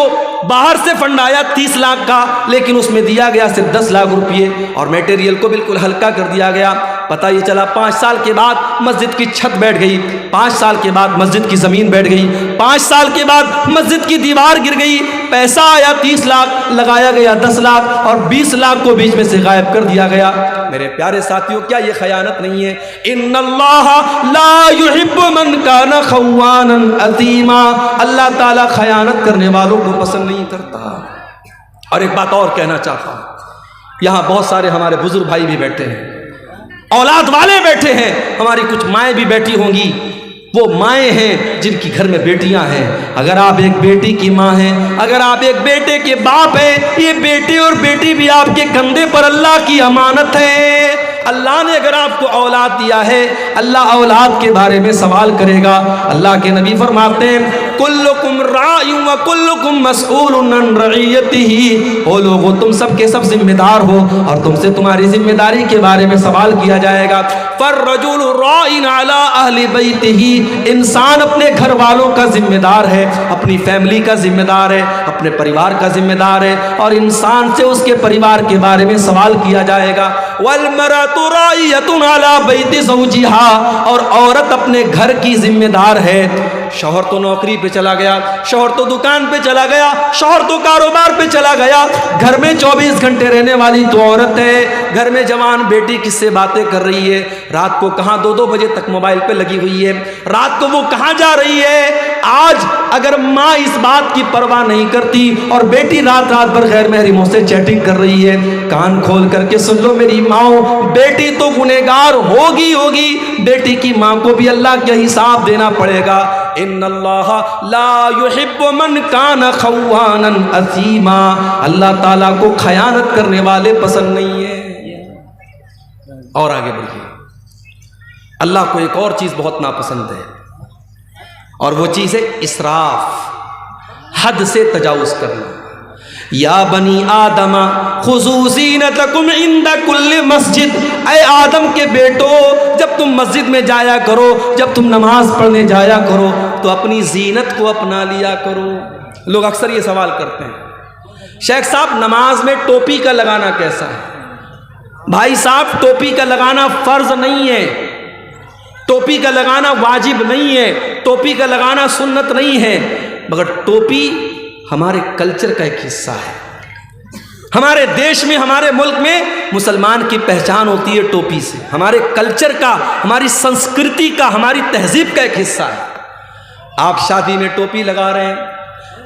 باہر سے فنڈ آیا 30 لاکھ کا، لیکن اس میں دیا گیا صرف 10 لاکھ روپئے اور میٹیریل کو بالکل ہلکا کر دیا گیا۔ پتہ یہ چلا 5 سال کے بعد مسجد کی چھت بیٹھ گئی، 5 سال کے بعد مسجد کی زمین بیٹھ گئی، 5 سال کے بعد مسجد کی دیوار گر گئی، پیسہ آیا 30 لاکھ، لگایا گیا 10 لاکھ اور 20 لاکھ کو بیچ میں سے غائب کر دیا گیا۔ میرے پیارے ساتھیوں، کیا یہ خیانت نہیں ہے؟ ان اللہ لا يحب من کان خوانا اثیما، اللہ تعالیٰ خیانت کرنے والوں کو پسند نہیں کرتا۔ اور ایک بات اور کہنا چاہتا ہوں، یہاں بہت سارے ہمارے بزرگ بھائی بھی بیٹھے ہیں، اولاد والے بیٹھے ہیں، ہماری کچھ مائیں بھی بیٹھی ہوں گی، وہ مائیں ہیں جن کی گھر میں بیٹیاں ہیں۔ اگر آپ ایک بیٹی کی ماں ہیں، اگر آپ ایک بیٹے کے باپ ہیں، یہ بیٹے اور بیٹی بھی آپ کے کندھے پر اللہ کی امانت ہے۔ اللہ نے اگر آپ کو اولاد دیا ہے، اللہ اولاد کے بارے میں سوال کرے گا۔ اللہ کے نبی فرماتے ہیں کلکم راع و کلکم مسئول عن رعیتہ، او لوگو تم سب کے سب ذمہ دار ہو اور تم سے تمہاری ذمہ داری کے بارے میں سوال کیا جائے گا۔ فالرجل راع علی اہل بیتہ، انسان اپنے گھر والوں کا ذمہ دار ہے، اپنی فیملی کا ذمہ دار ہے، اپنے پریوار کا ذمہ دار ہے، اور انسان سے اس کے پریوار کے بارے میں سوال کیا جائے گا۔ والمرأۃ راعیۃ علی بیت زوجہا، اور عورت اپنے گھر کی ذمہ دار ہے۔ شوہر تو نوکری پہ چلا گیا، شوہر تو دکان پہ چلا گیا، شوہر تو کاروبار پہ چلا گیا، گھر میں 24 گھنٹے رہنے والی تو عورت ہے۔ گھر میں جوان بیٹی کس سے باتیں کر رہی ہے، رات کو کہاں 2-2 بجے تک موبائل پہ لگی ہوئی ہے، رات کو وہ کہاں جا رہی ہے۔ آج اگر ماں اس بات کی پرواہ نہیں کرتی اور بیٹی رات بھر غیر محرموں سے چیٹنگ کر رہی ہے، کان کھول کر کے سن لو میری ماؤں، بیٹی تو گنہگار ہوگی، بیٹی کی ماں کو بھی اللہ کا حساب دینا پڑے گا۔ ان اللہ لا يحب من کان خوانا اثیما، اللہ تعالیٰ کو خیانت کرنے والے پسند نہیں ہے۔ اور آگے بڑھیے، اللہ کو ایک اور چیز بہت ناپسند ہے، اور وہ چیز ہے اسراف، حد سے تجاوز کرنا۔ یا بنی آدم خذوا زینتکم عند کل مسجد، اے آدم کے بیٹو، جب تم مسجد میں جایا کرو، جب تم نماز پڑھنے جایا کرو تو اپنی زینت کو اپنا لیا کرو۔ لوگ اکثر یہ سوال کرتے ہیں شیخ صاحب نماز میں ٹوپی کا لگانا کیسا ہے؟ بھائی صاحب ٹوپی کا لگانا فرض نہیں ہے، ٹوپی کا لگانا واجب نہیں ہے، ٹوپی کا لگانا سنت نہیں ہے، مگر ٹوپی ہمارے کلچر کا ایک حصہ ہے۔ ہمارے دیش میں، ہمارے ملک میں مسلمان کی پہچان ہوتی ہے ٹوپی سے، ہمارے کلچر کا، ہماری سنسکرتی کا، ہماری تہذیب کا ایک حصہ ہے۔ آپ شادی میں ٹوپی لگا رہے ہیں،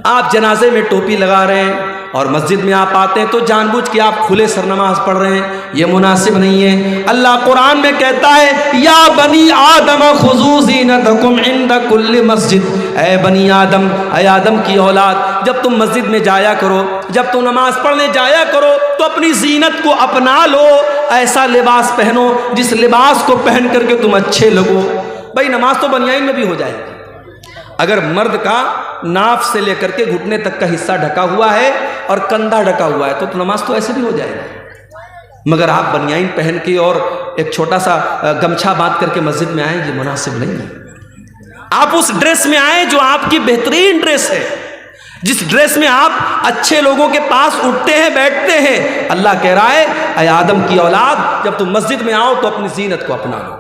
آپ جنازے میں ٹوپی لگا رہے ہیں، اور مسجد میں آپ آتے ہیں تو جان بوجھ کے آپ کھلے سر نماز پڑھ رہے ہیں، یہ مناسب نہیں ہے۔ اللہ قرآن میں کہتا ہے یا بنی آدم خذوا زینتکم عند کل مسجد، اے بنی آدم، اے آدم کی اولاد، جب تم مسجد میں جایا کرو، جب تم نماز پڑھنے جایا کرو تو اپنی زینت کو اپنا لو، ایسا لباس پہنو جس لباس کو پہن کر کے تم اچھے لگو۔ بھائی نماز تو بنیان میں بھی ہو جائے گی، اگر مرد کا ناف سے لے کر کے گھٹنے تک کا حصہ ڈھکا ہوا ہے اور کندھا ڈھکا ہوا ہے تو نماز تو ایسے بھی ہو جائے گی، مگر آپ بنیان پہن کے اور ایک چھوٹا سا گمچھا باندھ کر کے مسجد میں آئیں، یہ مناسب نہیں ہے۔ آپ اس ڈریس میں آئیں جو آپ کی بہترین ڈریس ہے، جس ڈریس میں آپ اچھے لوگوں کے پاس اٹھتے ہیں، بیٹھتے ہیں۔ اللہ کہہ رہا ہے اے آدم کی اولاد، جب تم مسجد میں آؤ تو اپنی زینت کو اپنا لو۔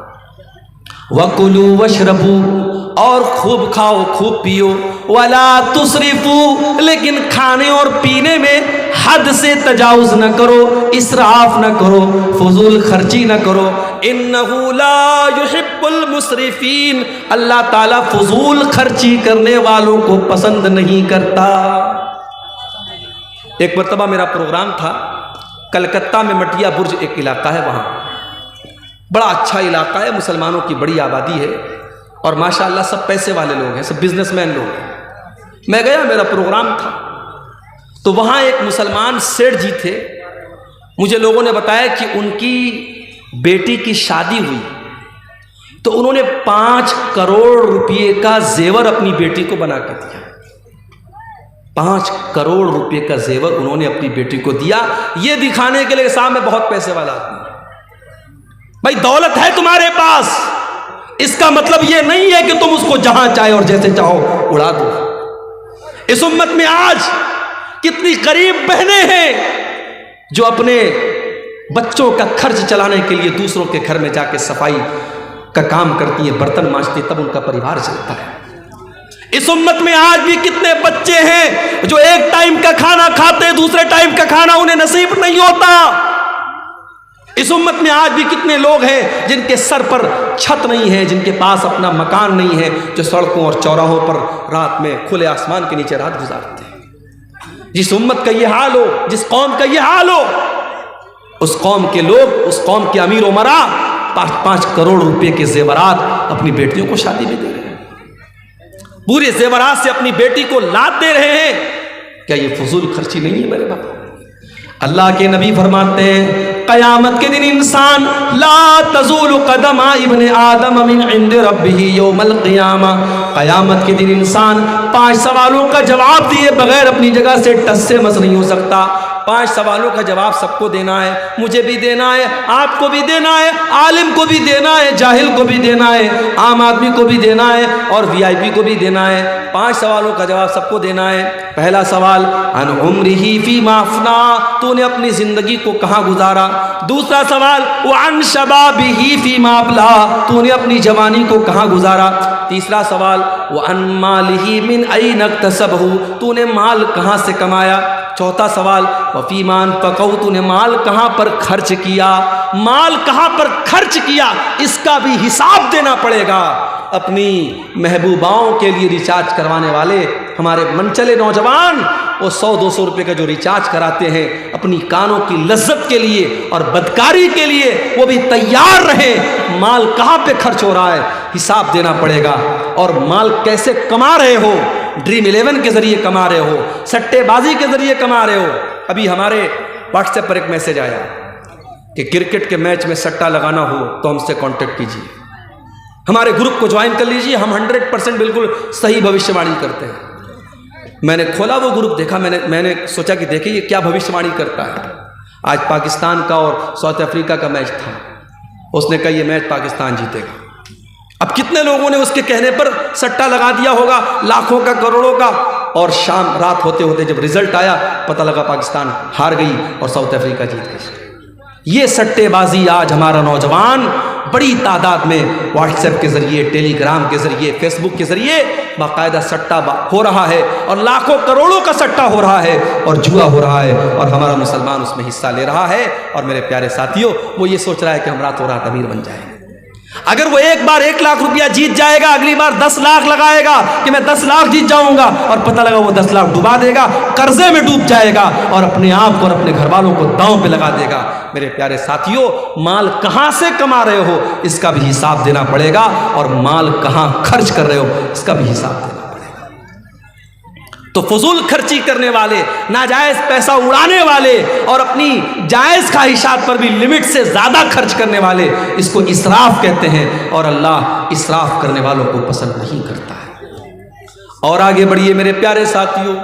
وَكُلُوا وَاشْرَبُوا، اور خوب کھاؤ خوب پیو، وَلَا تُسْرِفُوا، لیکن کھانے اور پینے میں حد سے تجاوز نہ کرو، اسراف نہ کرو، فضول خرچی نہ کرو۔ إِنَّهُ لَا يُحِبُّ الْمُسْرِفِينَ، اللہ تعالیٰ فضول خرچی کرنے والوں کو پسند نہیں کرتا۔ ایک مرتبہ میرا پروگرام تھا کلکتہ میں، مٹیا برج ایک علاقہ ہے، وہاں بڑا اچھا علاقہ ہے، مسلمانوں کی بڑی آبادی ہے، اور ماشاءاللہ سب پیسے والے لوگ ہیں، سب بزنس مین لوگ ہیں۔ میں گیا، میرا پروگرام تھا، تو وہاں ایک مسلمان سیٹھ جی تھے، مجھے لوگوں نے بتایا کہ ان کی بیٹی کی شادی ہوئی تو انہوں نے 5 کروڑ روپے کا زیور اپنی بیٹی کو بنا کے دیا۔ 5 کروڑ روپے کا زیور انہوں نے اپنی بیٹی کو دیا، یہ دکھانے کے لیے صاحب میں بہت پیسے والا آدمی۔ بھائی دولت ہے تمہارے پاس، اس کا مطلب یہ نہیں ہے کہ تم اس کو جہاں چاہے اور جیسے چاہو اڑا دو۔ اس امت میں آج کتنی غریب بہنیں ہیں جو اپنے بچوں کا خرچ چلانے کے لیے دوسروں کے گھر میں جا کے صفائی کا کام کرتی ہیں، برتن مانجتی، تب ان کا پریوار چلتا ہے۔ اس امت میں آج بھی کتنے بچے ہیں جو ایک ٹائم کا کھانا کھاتے، دوسرے ٹائم کا کھانا انہیں نصیب نہیں ہوتا۔ اس امت میں آج بھی کتنے لوگ ہیں جن کے سر پر چھت نہیں ہے، جن کے پاس اپنا مکان نہیں ہے، جو سڑکوں اور چوراہوں پر رات میں کھلے آسمان کے نیچے رات گزارتے ہیں۔ جس امت کا یہ حال ہو، جس قوم کا یہ حال ہو، اس قوم کے لوگ، اس قوم کے امیر امراء 5 کروڑ روپے کے زیورات اپنی بیٹیوں کو شادی میں دے رہے ہیں، پورے زیورات سے اپنی بیٹی کو لاد دے رہے ہیں۔ کیا یہ فضول خرچی نہیں ہے میرے باپ؟ اللہ کے نبی فرماتے ہیں قیامت کے دن انسان لا تزول قدم ابن آدم من عند ربہ یوم القیامہ، قیامت کے دن انسان 5 سوالوں کا جواب دیے بغیر اپنی جگہ سے ٹس سے مس نہیں ہو سکتا۔ 5 سوالوں کا جواب سب کو دینا ہے، مجھے بھی دینا ہے، آپ کو بھی دینا ہے، عالم کو بھی دینا ہے، جاہل کو بھی دینا ہے، عام آدمی کو بھی دینا ہے، اور VIP کو بھی دینا ہے۔ 5 سوالوں کا جواب سب کو دینا ہے۔ پہلا سوال عن عمرہ فیما افنا، تو نے اپنی زندگی کو کہاں گزارا۔ دوسرا سوال وعن شبابہ فیما ابلا، تو نے اپنی جوانی کو کہاں گزارا۔ تیسرا سوال وعن مالہ من این اکتسبہ، تو نے مال کہاں سے کمایا۔ چوتھا سوال وفیما انفقہ، تو نے مال کہاں پر خرچ کیا، مال کہاں پر خرچ کیا، اس کا بھی حساب دینا پڑے گا۔ اپنی محبوباؤں کے لیے ریچارج کروانے والے ہمارے منچلے نوجوان، وہ 100-200 روپے کا جو ریچارج کراتے ہیں اپنی کانوں کی لذت کے لیے اور بدکاری کے لیے، وہ بھی تیار رہے۔ مال کہاں پہ خرچ ہو رہا ہے حساب دینا پڑے گا، اور مال کیسے کما رہے ہو، ڈریم 11 کے ذریعے کما رہے ہو، سٹے بازی کے ذریعے کما رہے ہو۔ ابھی ہمارے واٹس ایپ پر ایک میسج آیا کہ کرکٹ کے میچ میں سٹا لگانا ہو تو ہم سے کانٹیکٹ کیجیے، ہمارے گروپ کو جوائن کر لیجیے، ہم 100% بالکل صحیح بھوشیہ وانی کرتے ہیں۔ میں نے کھولا وہ گروپ، دیکھا، میں نے سوچا کہ دیکھیں یہ کیا بھوشیہ وانی کرتا ہے۔ آج پاکستان کا اور ساؤتھ افریقہ کا میچ تھا، اس نے کہا یہ میچ پاکستان جیتے گا۔ اب کتنے لوگوں نے اس کے کہنے پر سٹا لگا دیا ہوگا، لاکھوں کا، کروڑوں کا، اور شام رات ہوتے ہوتے جب رزلٹ آیا پتہ لگا پاکستان ہار گئی اور ساؤتھ افریقہ جیت گئی۔ یہ سٹے بازی آج ہمارا نوجوان بڑی تعداد میں واٹس ایپ کے ذریعے، ٹیلی گرام کے ذریعے، فیس بک کے ذریعے باقاعدہ سٹا ہو رہا ہے، اور لاکھوں کروڑوں کا سٹا ہو رہا ہے، اور جوا ہو رہا ہے، اور ہمارا مسلمان اس میں حصہ لے رہا ہے۔ اور میرے پیارے ساتھیوں، وہ یہ سوچ رہا ہے کہ ہم راتوں رات امیر بن جائیں۔ اگر وہ ایک بار 1 لاکھ روپیہ جیت جائے گا، اگلی بار 10 لاکھ لگائے گا کہ میں 10 لاکھ جیت جاؤں گا، اور پتہ لگا وہ 10 لاکھ ڈبا دے گا، قرضے میں ڈوب جائے گا، اور اپنے آپ کو اور اپنے گھر والوں کو داؤں پہ لگا دے گا۔ میرے پیارے ساتھیوں، مال کہاں سے کما رہے ہو اس کا بھی حساب دینا پڑے گا، اور مال کہاں خرچ کر رہے ہو اس کا بھی حساب دینا پڑے گا۔ تو فضول خرچی کرنے والے، ناجائز پیسہ اڑانے والے، اور اپنی جائز خواہشات پر بھی لمٹ سے زیادہ خرچ کرنے والے، اس کو اسراف کہتے ہیں، اور اللہ اسراف کرنے والوں کو پسند نہیں کرتا ہے۔ اور آگے بڑھیے میرے پیارے ساتھیوں،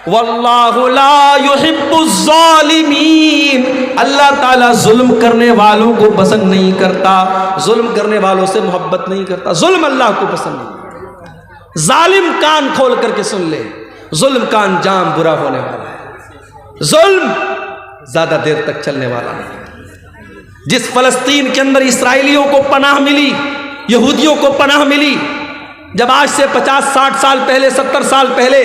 واللہ لا يحب الظالمین، اللہ تعالیٰ ظلم کرنے والوں کو پسند نہیں کرتا، ظلم کرنے والوں سے محبت نہیں کرتا، ظلم اللہ کو پسند نہیں کرتا۔ ظالم کان کھول کر کے سن لے، ظلم کا انجام برا ہونے والا ہے، ظلم زیادہ دیر تک چلنے والا نہیں۔ جس فلسطین کے اندر اسرائیلیوں کو پناہ ملی، یہودیوں کو پناہ ملی، جب آج سے 50-60 سال پہلے، 70 سال پہلے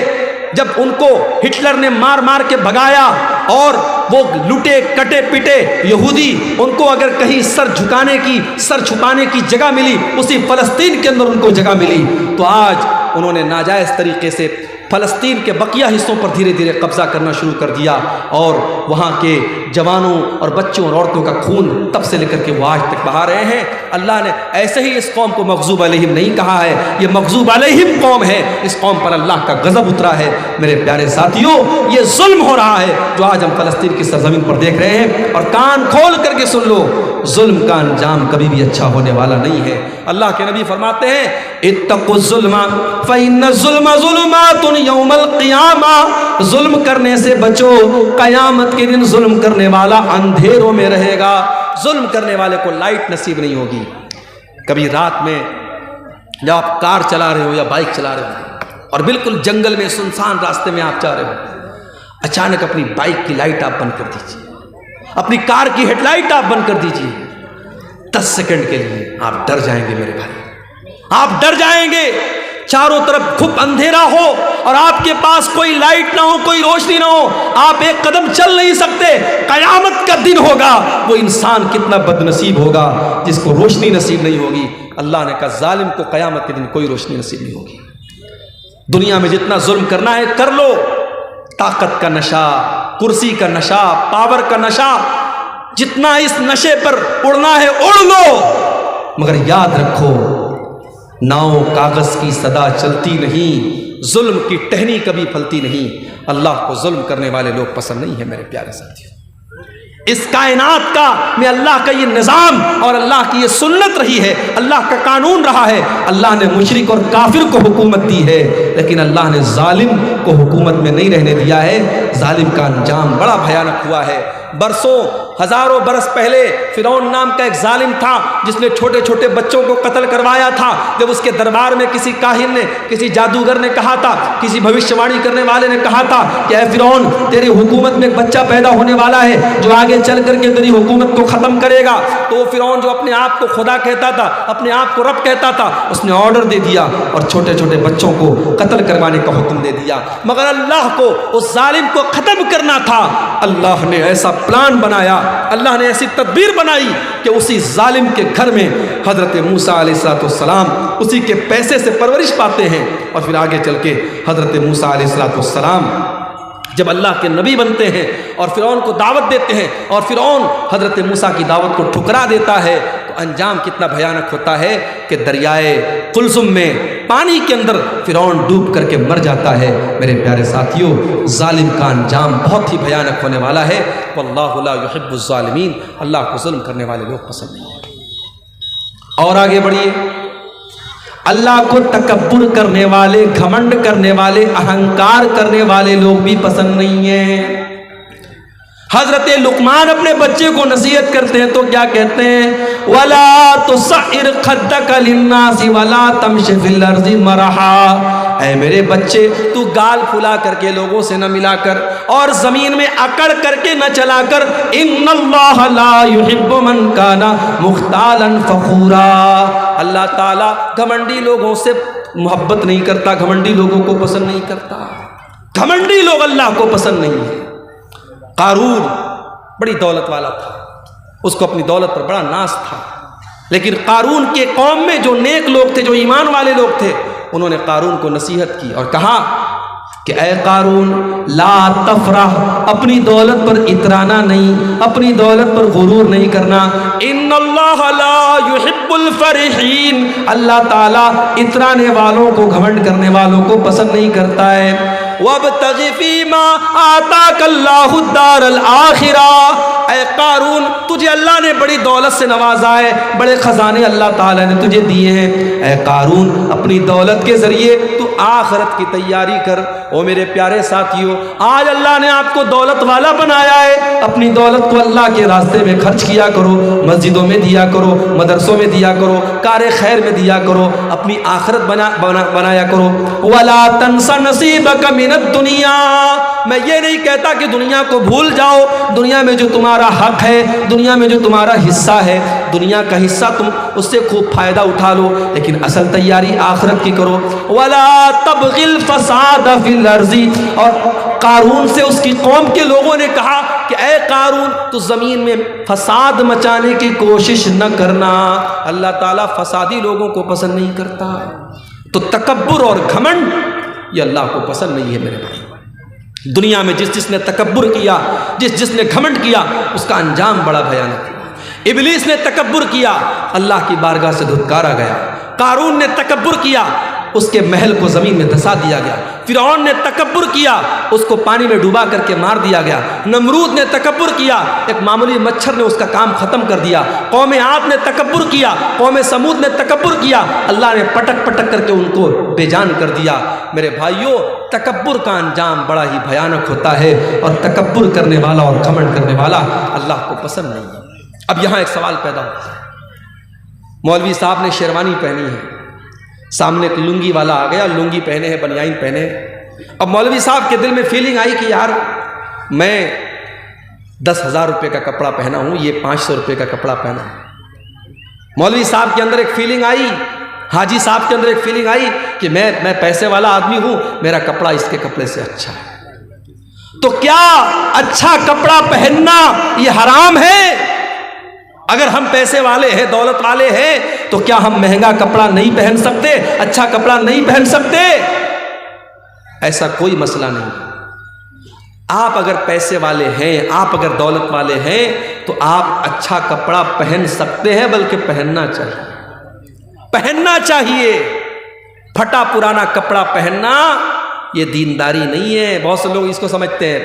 جب ان کو ہٹلر نے مار مار کے بھگایا اور وہ لٹے کٹے پٹے یہودی، ان کو اگر کہیں سر جھکانے کی، سر چھپانے کی جگہ ملی، اسی فلسطین کے اندر ان کو جگہ ملی، تو آج انہوں نے ناجائز طریقے سے فلسطین کے بقیہ حصوں پر دھیرے دھیرے قبضہ کرنا شروع کر دیا، اور وہاں کے جوانوں اور بچوں اور عورتوں کا خون تب سے لے کر کے وہ آج تک بہا رہے ہیں۔ اللہ نے ایسے ہی اس قوم کو مغضوب علیہم نہیں کہا ہے، یہ مغضوب علیہم قوم ہے، اس قوم پر اللہ کا غضب اترا ہے۔ میرے پیارے ساتھیوں، یہ ظلم ہو رہا ہے جو آج ہم فلسطین کی سرزمین پر دیکھ رہے ہیں، اور کان کھول کر کے سن لو، ظلم کا انجام کبھی بھی اچھا ہونے والا نہیں ہے۔ اللہ کے نبی فرماتے ہیں اتقوا الظلم فإن الظلم ظلمات یوم القیامہ، ظلم کرنے سے بچو، قیامت کے دن ظلم کرنے والا اندھیروں میں رہے گا۔ ظلم کرنے والے کو لائٹ نصیب نہیں ہوگی۔ کبھی رات میں جب آپ کار چلا رہے ہو یا بائک چلا رہے ہو، اور بالکل جنگل میں سنسان راستے میں آپ جا رہے ہو، اچانک اپنی بائک کی لائٹ آپ بند کر دیجیے، اپنی کار کی ہیڈ لائٹ آپ بند کر دیجیے، 10 سیکنڈ کے لیے آپ ڈر جائیں گے میرے بھائی، آپ ڈر جائیں گے۔ چاروں طرف خوب اندھیرا ہو اور آپ کے پاس کوئی لائٹ نہ ہو، کوئی روشنی نہ ہو، آپ ایک قدم چل نہیں سکتے، قیامت کا دن ہوگا، وہ انسان کتنا بد نصیب ہوگا جس کو روشنی نصیب نہیں ہوگی۔ اللہ نے کہا ظالم کو قیامت کے دن کوئی روشنی نصیب نہیں ہوگی۔ دنیا میں جتنا ظلم کرنا ہے کر لو، طاقت کا نشہ، کرسی کا نشہ، پاور کا نشہ، جتنا اس نشے پر اڑنا ہے اڑ لو، مگر یاد رکھو ناؤ کاغذ کی صدا چلتی نہیں، ظلم کی ٹہنی کبھی پھلتی نہیں۔ اللہ کو ظلم کرنے والے لوگ پسند نہیں ہیں میرے پیارے ساتھیوں۔ اس کائنات کا میں اللہ کا یہ نظام اور اللہ کی یہ سنت رہی ہے، اللہ کا قانون رہا ہے۔ اللہ نے مشرک اور کافر کو حکومت دی ہے، لیکن اللہ نے ظالم کو حکومت میں نہیں رہنے دیا ہے۔ ظالم کا انجام بڑا بھیانک ہوا ہے۔ برسوں ہزاروں برس پہلے فرعون نام کا ایک ظالم تھا جس نے چھوٹے چھوٹے بچوں کو قتل کروایا تھا۔ جب اس کے دربار میں کسی کاہن نے، کسی جادوگر نے کہا تھا، کسی بھوشیوانی کرنے والے نے کہا تھا کہ اے فرعون تیری حکومت میں ایک بچہ پیدا ہونے والا ہے جو آگے چل کر کے تیری حکومت کو ختم کرے گا، تو وہ فرعون جو اپنے آپ کو خدا کہتا تھا، اپنے آپ کو رب کہتا تھا، اس نے آرڈر دے دیا اور چھوٹے چھوٹے بچوں کو قتل کروانے کا حکم دے دیا۔ مگر اللہ کو اس ظالم کو ختم کرنا تھا، اللہ نے ایسا پلان بنایا، اللہ نے ایسی تدبیر بنائی کہ اسی ظالم کے گھر میں حضرت موسیٰ علیہ السلام اسی کے پیسے سے پرورش پاتے ہیں، اور پھر آگے چل کے حضرت موسیٰ علیہ السلام جب اللہ کے نبی بنتے ہیں اور فرعون کو دعوت دیتے ہیں اور فرعون حضرت موسیٰ کی دعوت کو ٹھکرا دیتا ہے، تو انجام کتنا بھیانک ہوتا ہے کہ دریائے قلزم میں پانی کے اندر فرعون ڈوب کر کے مر جاتا ہے۔ میرے پیارے ساتھیوں، ظالم کا انجام بہت ہی بھیانک ہونے والا ہے۔ واللہ لا يحب الظالمین، اللہ کو ظلم کرنے والے لوگ پسند نہیں ہیں۔ اور آگے بڑھیے، اللہ کو تکبر کرنے والے، گھمنڈ کرنے والے، اہنکار کرنے والے لوگ بھی پسند نہیں ہیں۔ حضرت لقمان اپنے بچے کو نصیحت کرتے ہیں تو کیا کہتے ہیں؟ وَلَا تُصَعِّرْ خَدَّكَ لِلنَّاسِ وَلَا تَمْشِ فِي الْأَرْضِ مَرَحًا، اے میرے بچے تو گال پھلا کر کے لوگوں سے نہ ملا کر اور زمین میں اکڑ کر کے نہ چلا کر، اِنَّ اللَّهَ لَا يُحِبُّ مَنْ كَانَ مُخْتَالًا فَخُورًا، اللہ تعالیٰ گھمنڈی لوگوں سے محبت نہیں کرتا، گھمنڈی لوگوں کو پسند نہیں کرتا، گھمنڈی لوگ اللہ کو پسند نہیں ہیں۔ قارون بڑی دولت والا تھا، اس کو اپنی دولت پر بڑا ناز تھا، لیکن قارون کے قوم میں جو نیک لوگ تھے، جو ایمان والے لوگ تھے، انہوں نے قارون کو نصیحت کی اور کہا کہ اے قارون لا تفرح، اپنی دولت پر اترانا نہیں، اپنی دولت پر غرور نہیں کرنا، ان اللہ لا يحب الفرحین، اللہ تعالیٰ اترانے والوں کو، گھمنڈ کرنے والوں کو پسند نہیں کرتا ہے۔ وَابْتَغِ فِي مَا آتَاكَ اللَّهُ الدَّارَ الْآخِرَةَ، اے قارون تجھے اللہ نے بڑی دولت سے نوازا ہے، بڑے خزانے اللہ تعالیٰ نے تجھے دیے ہیں، اے قارون اپنی دولت کے ذریعے تو آخرت کی تیاری کر۔ او میرے پیارے ساتھیوں، آج اللہ نے آپ کو دولت والا بنایا ہے، اپنی دولت کو اللہ کے راستے میں خرچ کیا کرو، مسجدوں میں دیا کرو، مدرسوں میں دیا کرو، کار خیر میں دیا کرو، اپنی آخرت بنایا کرو۔ وَلَا تَنْسَ نَصِيبَكَ مِنَ الدُّنْيَا، میں یہ نہیں کہتا کہ دنیا کو بھول جاؤ، دنیا میں جو تمہارا حق ہے، دنیا میں جو تمہارا حصہ ہے، دنیا کا حصہ تم اس سے خوب فائدہ اٹھا لو، لیکن اصل تیاری آخرت کی کرو۔ وَلَا تَبْغِ الْفَسَادَ فِي الْأَرْضِ، اور قارون سے اس کی قوم کے لوگوں نے کہا کہ اے قارون تو زمین میں فساد مچانے کی کوشش نہ کرنا، اللہ تعالیٰ فسادی لوگوں کو پسند نہیں کرتا۔ تو تکبر اور گھمنڈ یہ اللہ کو پسند نہیں ہے میرے بھائی۔ دنیا میں جس نے تکبر کیا، جس نے گھمنڈ کیا، اس کا انجام بڑا بھیانک ہوا۔ ابلیس نے تکبر کیا، اللہ کی بارگاہ سے دھتکارا گیا۔ قارون نے تکبر کیا، اس کے محل کو زمین میں دھسا دیا گیا۔ فرعون نے تکبر کیا، اس کو پانی میں ڈوبا کر کے مار دیا گیا۔ نمرود نے تکبر کیا، ایک معمولی مچھر نے اس کا کام ختم کر دیا۔ قوم عاد نے تکبر کیا، قوم سمود نے تکبر کیا، اللہ نے پٹک پٹک کر کے ان کو بے جان کر دیا۔ میرے بھائیوں، تکبر کا انجام بڑا ہی بھیانک ہوتا ہے، اور تکبر کرنے والا اور گھمنڈ کرنے والا اللہ کو پسند نہیں ہے۔ اب یہاں ایک سوال پیدا ہوتا ہے، مولوی صاحب نے شیروانی پہنی ہے، سامنے ایک لنگی والا آ گیا، لنگی پہنے ہے، بنیان پہنے ہے۔ اب مولوی صاحب کے دل میں فیلنگ آئی کہ یار میں 10,000 روپے کا کپڑا پہنا ہوں، یہ 500 روپے کا کپڑا پہنا ہے۔ مولوی صاحب کے اندر ایک فیلنگ آئی، حاجی صاحب کے اندر ایک فیلنگ آئی کہ میں پیسے والا آدمی ہوں، میرا کپڑا اس کے کپڑے سے اچھا ہے۔ تو کیا اچھا کپڑا پہننا یہ حرام ہے؟ اگر ہم پیسے والے ہیں، دولت والے ہیں، تو کیا ہم مہنگا کپڑا نہیں پہن سکتے، اچھا کپڑا نہیں پہن سکتے؟ ایسا کوئی مسئلہ نہیں۔ آپ اگر پیسے والے ہیں، آپ اگر دولت والے ہیں، تو آپ اچھا کپڑا پہن سکتے ہیں، بلکہ پہننا چاہیے۔ پھٹا پرانا کپڑا پہننا یہ دینداری نہیں ہے۔ بہت سے لوگ اس کو سمجھتے ہیں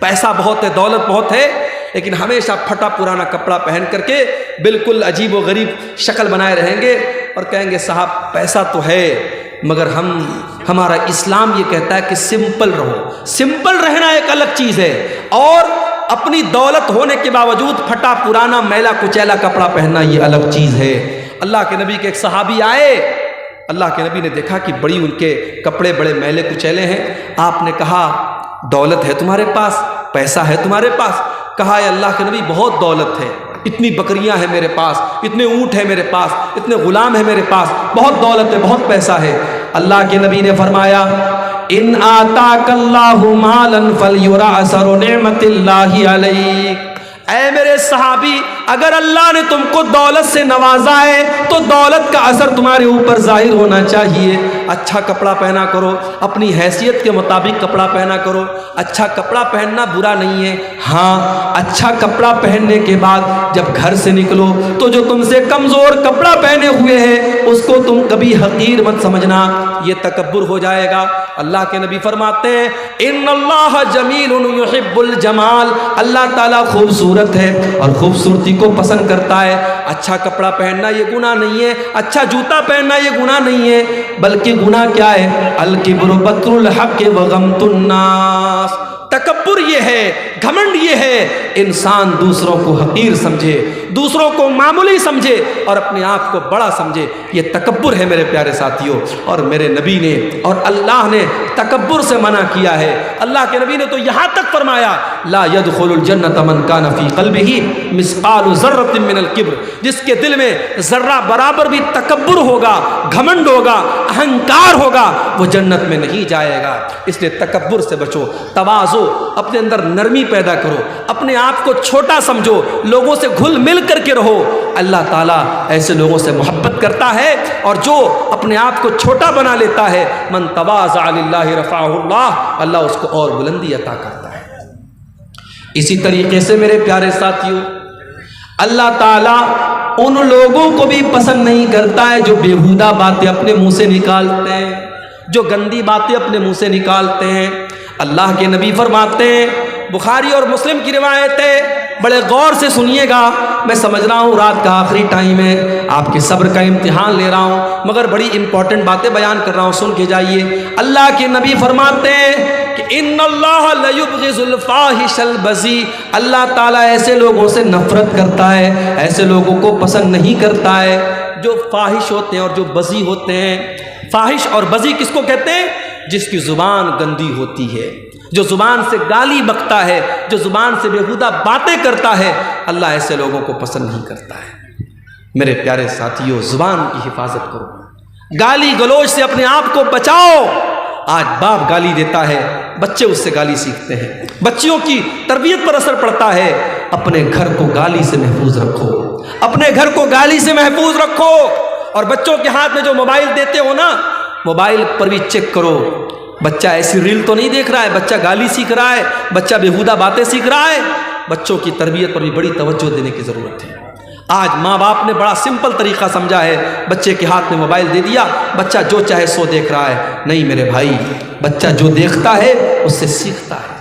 پیسہ بہت ہے، دولت بہت ہے، لیکن ہمیشہ پھٹا پرانا کپڑا پہن کر کے بالکل عجیب و غریب شکل بنائے رہیں گے اور کہیں گے صاحب پیسہ تو ہے، مگر ہمارا اسلام یہ کہتا ہے کہ سمپل رہو۔ سمپل رہنا ایک الگ چیز ہے، اور اپنی دولت ہونے کے باوجود پھٹا پرانا میلا کچیلا کپڑا پہننا یہ الگ چیز ہے۔ اللہ کے نبی کے ایک صحابی آئے، اللہ کے نبی نے دیکھا کہ بڑی ان کے کپڑے بڑے میلے کچیلے ہیں۔ آپ نے کہا دولت ہے تمہارے پاس، پیسہ ہے تمہارے پاس؟ کہا اے اللہ کے نبی بہت دولت ہے، اتنی بکریاں ہیں میرے پاس، اتنے اونٹ ہیں میرے پاس، اتنے غلام ہیں میرے پاس، بہت دولت ہے، بہت پیسہ ہے۔ اللہ کے نبی نے فرمایا ان آتاک اللہ مالا فلیرا اثر نعمت اللہ علیک۔ اے میرے صحابی، اگر اللہ نے تم کو دولت سے نوازا ہے تو دولت کا اثر تمہارے اوپر ظاہر ہونا چاہیے۔ اچھا کپڑا پہنا کرو، اپنی حیثیت کے مطابق کپڑا پہنا کرو۔ اچھا کپڑا پہننا برا نہیں ہے، ہاں اچھا کپڑا پہننے کے بعد جب گھر سے نکلو تو جو تم سے کمزور کپڑا پہنے ہوئے ہیں اس کو تم کبھی حقیر مت سمجھنا، یہ تکبر ہو جائے گا۔ اللہ کے نبی فرماتے ہیں ان اللہ جمیل یحب الجمال، اللہ تعالیٰ خوبصورت ہے اور خوبصورتی کو پسند کرتا ہے۔ اچھا کپڑا پہننا یہ گناہ نہیں ہے، اچھا جوتا پہننا یہ گناہ نہیں ہے، بلکہ گناہ کیا ہے؟ الکبر بطر الحق وغمط الناس، تکبر یہ ہے، گھمنڈ یہ ہے انسان دوسروں کو حقیر سمجھے، دوسروں کو معمولی سمجھے اور اپنے آپ کو بڑا سمجھے، یہ تکبر ہے میرے پیارے ساتھیوں۔ اور میرے نبی نے اور اللہ نے تکبر سے منع کیا ہے۔ اللہ کے نبی نے تو یہاں تک فرمایا لا يدخل الجنت من کان فی قلبہ مثقال ذرۃ من الکبر، جس کے دل میں ذرہ برابر بھی تکبر ہوگا، گھمنڈ ہوگا، اہنکار ہوگا، وہ جنت میں نہیں جائے گا۔ اس لیے تکبر سے بچو، تواضع، اپنے اندر نرمی پیدا کرو، اپنے آپ کو چھوٹا سمجھو، لوگوں سے گھل مل کر کے رہو۔ اللہ تعالیٰ ایسے لوگوں سے محبت کرتا ہے، اور جو اپنے آپ کو چھوٹا بنا لیتا ہے من تواضع للہ رفعہ اللہ، اللہ اس کو اور بلندی عطا کرتا ہے۔ اسی طریقے سے میرے پیارے ساتھیوں، اللہ تعالیٰ ان لوگوں کو بھی پسند نہیں کرتا ہے جو بیہودہ باتیں اپنے منہ سے نکالتے ہیں، جو گندی باتیں اپنے منہ سے نکالتے ہیں۔ اللہ کے نبی فرماتے ہیں، بخاری اور مسلم کی روایت ہے، بڑے غور سے سنیے گا، میں سمجھ رہا ہوں رات کا آخری ٹائم ہے، آپ کے صبر کا امتحان لے رہا ہوں، مگر بڑی امپورٹنٹ باتیں بیان کر رہا ہوں، سن کے جائیے۔ اللہ کے نبی فرماتے ہیں کہ ان اللہ لیبغض الفاحش البذیء، اللہ تعالیٰ ایسے لوگوں سے نفرت کرتا ہے، ایسے لوگوں کو پسند نہیں کرتا ہے جو فاحش ہوتے ہیں اور جو بذیء ہوتے ہیں۔ فاحش اور بذیء کس کو کہتے ہیں؟ جس کی زبان گندی ہوتی ہے، جو زبان سے گالی بکتا ہے، جو زبان سے بیہودہ باتیں کرتا ہے، اللہ ایسے لوگوں کو پسند نہیں کرتا ہے۔ میرے پیارے ساتھیوں، زبان کی حفاظت کرو، گالی گلوچ سے اپنے آپ کو بچاؤ۔ آج باپ گالی دیتا ہے، بچے اس سے گالی سیکھتے ہیں، بچیوں کی تربیت پر اثر پڑتا ہے۔ اپنے گھر کو گالی سے محفوظ رکھو، اپنے گھر کو گالی سے محفوظ رکھو۔ اور بچوں کے ہاتھ میں جو موبائل دیتے ہو نا، موبائل پر بھی چیک کرو، بچہ ایسی ریل تو نہیں دیکھ رہا ہے، بچہ گالی سیکھ رہا ہے، بچہ بیہودہ باتیں سیکھ رہا ہے۔ بچوں کی تربیت پر بھی بڑی توجہ دینے کی ضرورت ہے۔ آج ماں باپ نے بڑا سمپل طریقہ سمجھا ہے، بچے کے ہاتھ میں موبائل دے دیا، بچہ جو چاہے سو دیکھ رہا ہے۔ نہیں میرے بھائی، بچہ جو دیکھتا ہے اس سے سیکھتا ہے۔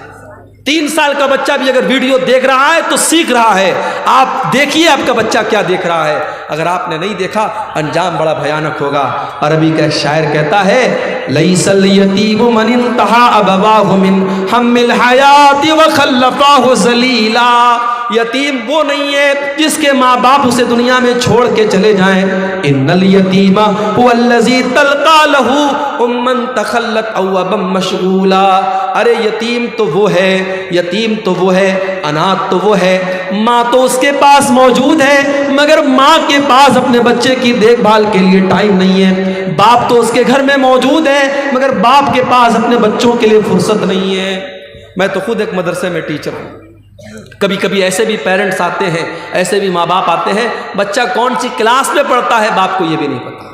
3 سال کا بچہ بھی اگر ویڈیو دیکھ رہا ہے تو سیکھ رہا ہے۔ آپ دیکھیے آپ کا بچہ کیا دیکھ رہا ہے، اگر آپ نے نہیں دیکھا انجام بڑا بھیانک ہوگا۔ عربی کا ایک شاعر کہتا ہے لیس الیتیم من انتہا ابواہ من ہم الحیات وخلفاہ ذلیلا، یتیم وہ نہیں ہے جس کے ماں باپ اسے دنیا میں چھوڑ کے چلے جائیں. ان الیتیم هو الذی تلقى له اما تخلت او ابا مشغولا. ارے یتیم تو وہ ہے، یتیم تو وہ ہے، اناتھ تو وہ ہے، ماں تو اس کے پاس موجود ہے مگر ماں کے پاس اپنے بچے کی دیکھ بھال کے لیے ٹائم نہیں ہے. باپ تو اس کے گھر میں موجود ہے مگر باپ کے پاس اپنے بچوں کے لیے فرصت نہیں ہے. میں تو خود ایک مدرسے میں ٹیچر ہوں. کبھی کبھی ایسے بھی پیرنٹس آتے ہیں، ایسے بھی ماں باپ آتے ہیں، بچہ کون سی کلاس میں پڑھتا ہے باپ کو یہ بھی نہیں پتا،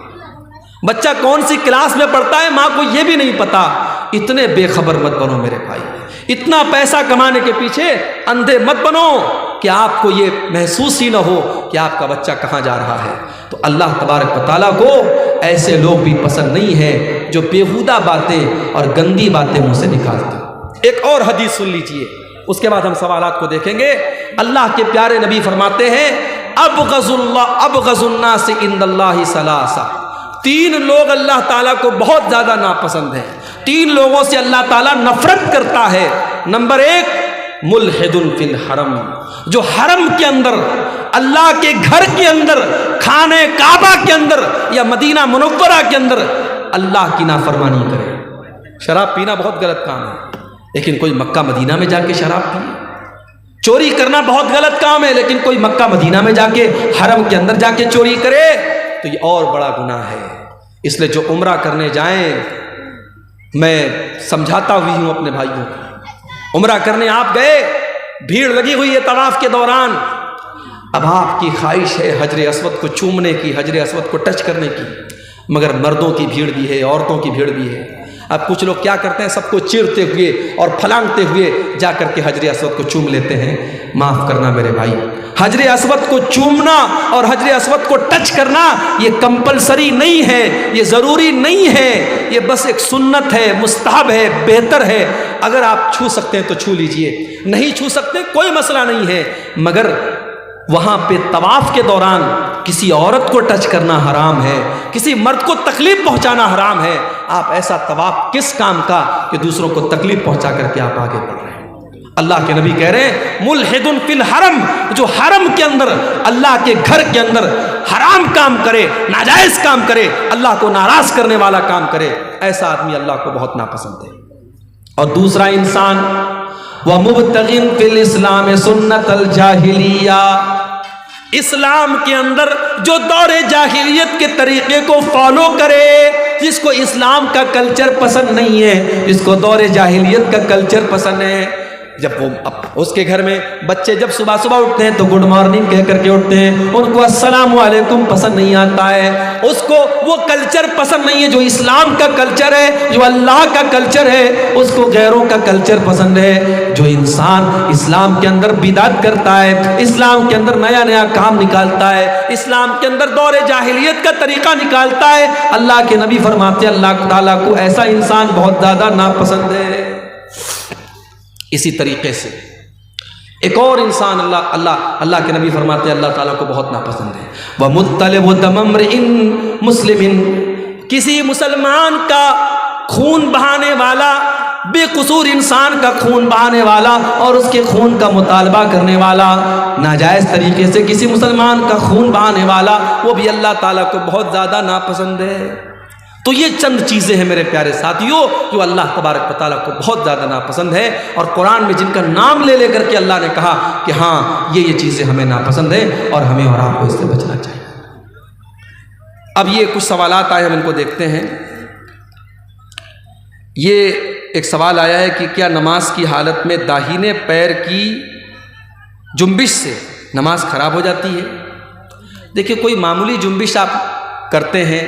بچہ کون سی کلاس میں پڑھتا ہے ماں کو یہ بھی نہیں پتا. اتنے بے خبر مت بنو میرے بھائی، اتنا پیسہ کمانے کے پیچھے اندھے مت بنو کہ آپ کو یہ محسوس ہی نہ ہو کہ آپ کا بچہ کہاں جا رہا ہے. تو اللہ تبارک و تعالیٰ کو ایسے لوگ بھی پسند نہیں ہیں جو بیہودہ باتیں اور گندی باتیں منہ سے نکالتے. ایک اور حدیث سن لیجئے، اس کے بعد ہم سوالات کو دیکھیں گے. اللہ کے پیارے نبی فرماتے ہیں ابغض الناس عند اللہ ثلاثہ. 3 لوگ اللہ تعالیٰ کو بہت زیادہ ناپسند ہیں، 3 لوگوں سے اللہ تعالیٰ نفرت کرتا ہے. نمبر 1 ملحد فی الحرم، جو حرم کے اندر، اللہ کے گھر کے اندر، خانہ کعبہ کے اندر یا مدینہ منورہ کے اندر اللہ کی نافرمانی کرے. شراب پینا بہت غلط کام ہے لیکن کوئی مکہ مدینہ میں جا کے شراب پیے. چوری کرنا بہت غلط کام ہے لیکن کوئی مکہ مدینہ میں جا کے حرم کے اندر جا کے چوری کرے تو یہ اور بڑا گناہ ہے. اس لیے جو عمرہ کرنے جائیں، میں سمجھاتا ہوئی ہوں اپنے بھائیوں کو، عمرہ کرنے آپ گئے، بھیڑ لگی ہوئی ہے طواف کے دوران، اب آپ کی خواہش ہے حجر اسود کو چومنے کی، حجر اسود کو ٹچ کرنے کی، مگر مردوں کی بھیڑ بھی ہے، عورتوں کی بھیڑ بھی ہے. اب کچھ لوگ کیا کرتے ہیں، سب کو چیرتے ہوئے اور پھلانگتے ہوئے جا کر کے حجر اسود کو چوم لیتے ہیں. معاف کرنا میرے بھائی، حجر اسود کو چومنا اور حجر اسود کو ٹچ کرنا یہ کمپلسری نہیں ہے، یہ ضروری نہیں ہے، یہ بس ایک سنت ہے، مستحب ہے، بہتر ہے. اگر آپ چھو سکتے ہیں تو چھو لیجئے، نہیں چھو سکتے کوئی مسئلہ نہیں ہے، مگر وہاں پہ طواف کے دوران کسی عورت کو ٹچ کرنا حرام ہے، کسی مرد کو تکلیف پہنچانا حرام ہے. آپ ایسا طواف کس کام کا کہ دوسروں کو تکلیف پہنچا کر کے آپ آگے بڑھ رہے ہیں. اللہ کے نبی کہہ رہے ہیں ملحد فی الحرم، جو حرم کے اندر، اللہ کے گھر کے اندر حرام کام کرے، ناجائز کام کرے، اللہ کو ناراض کرنے والا کام کرے، ایسا آدمی اللہ کو بہت ناپسند ہے. اور دوسرا انسان وَمُبْتَغٍ فِي الْإِسْلَامِ سُنَّةَ الْجَاهِلِيَّةِ، اسلام کے اندر جو دور جاہلیت کے طریقے کو فالو کرے، جس کو اسلام کا کلچر پسند نہیں ہے، جس کو دور جاہلیت کا کلچر پسند ہے. جب وہ اس کے گھر میں بچے جب صبح صبح اٹھتے ہیں تو گڈ مارننگ کہہ کر کے اٹھتے ہیں، ان کو السلام علیکم پسند نہیں آتا ہے، اس کو وہ کلچر پسند نہیں ہے جو اسلام کا کلچر ہے، جو اللہ کا کلچر ہے، اس کو غیروں کا کلچر پسند ہے. جو انسان اسلام کے اندر بدعت کرتا ہے، اسلام کے اندر نیا نیا کام نکالتا ہے، اسلام کے اندر دور جاہلیت کا طریقہ نکالتا ہے، اللہ کے نبی فرماتے ہیں اللہ تعالیٰ کو ایسا انسان بہت زیادہ ناپسند ہے. اسی طریقے سے ایک اور انسان اللہ کے نبی فرماتے ہیں اللہ تعالیٰ کو بہت ناپسند ہے. وَمُطَّلِبُ دَمَ امْرِئٍ مُسْلِمٍ، کسی مسلمان کا خون بہانے والا، بے قصور انسان کا خون بہانے والا اور اس کے خون کا مطالبہ کرنے والا، ناجائز طریقے سے کسی مسلمان کا خون بہانے والا، وہ بھی اللہ تعالیٰ کو بہت زیادہ ناپسند ہے. تو یہ چند چیزیں ہیں میرے پیارے ساتھیوں جو اللہ تبارک و تعالیٰ کو بہت زیادہ ناپسند ہے، اور قرآن میں جن کا نام لے لے کر کے اللہ نے کہا کہ ہاں یہ چیزیں ہمیں ناپسند ہیں اور ہمیں اور آپ کو اس سے بچنا چاہیے. اب یہ کچھ سوالات آئے، ہم ان کو دیکھتے ہیں. یہ ایک سوال آیا ہے کہ کیا نماز کی حالت میں داہنے پیر کی جنبش سے نماز خراب ہو جاتی ہے؟ دیکھیے کوئی معمولی جنبش آپ کرتے ہیں،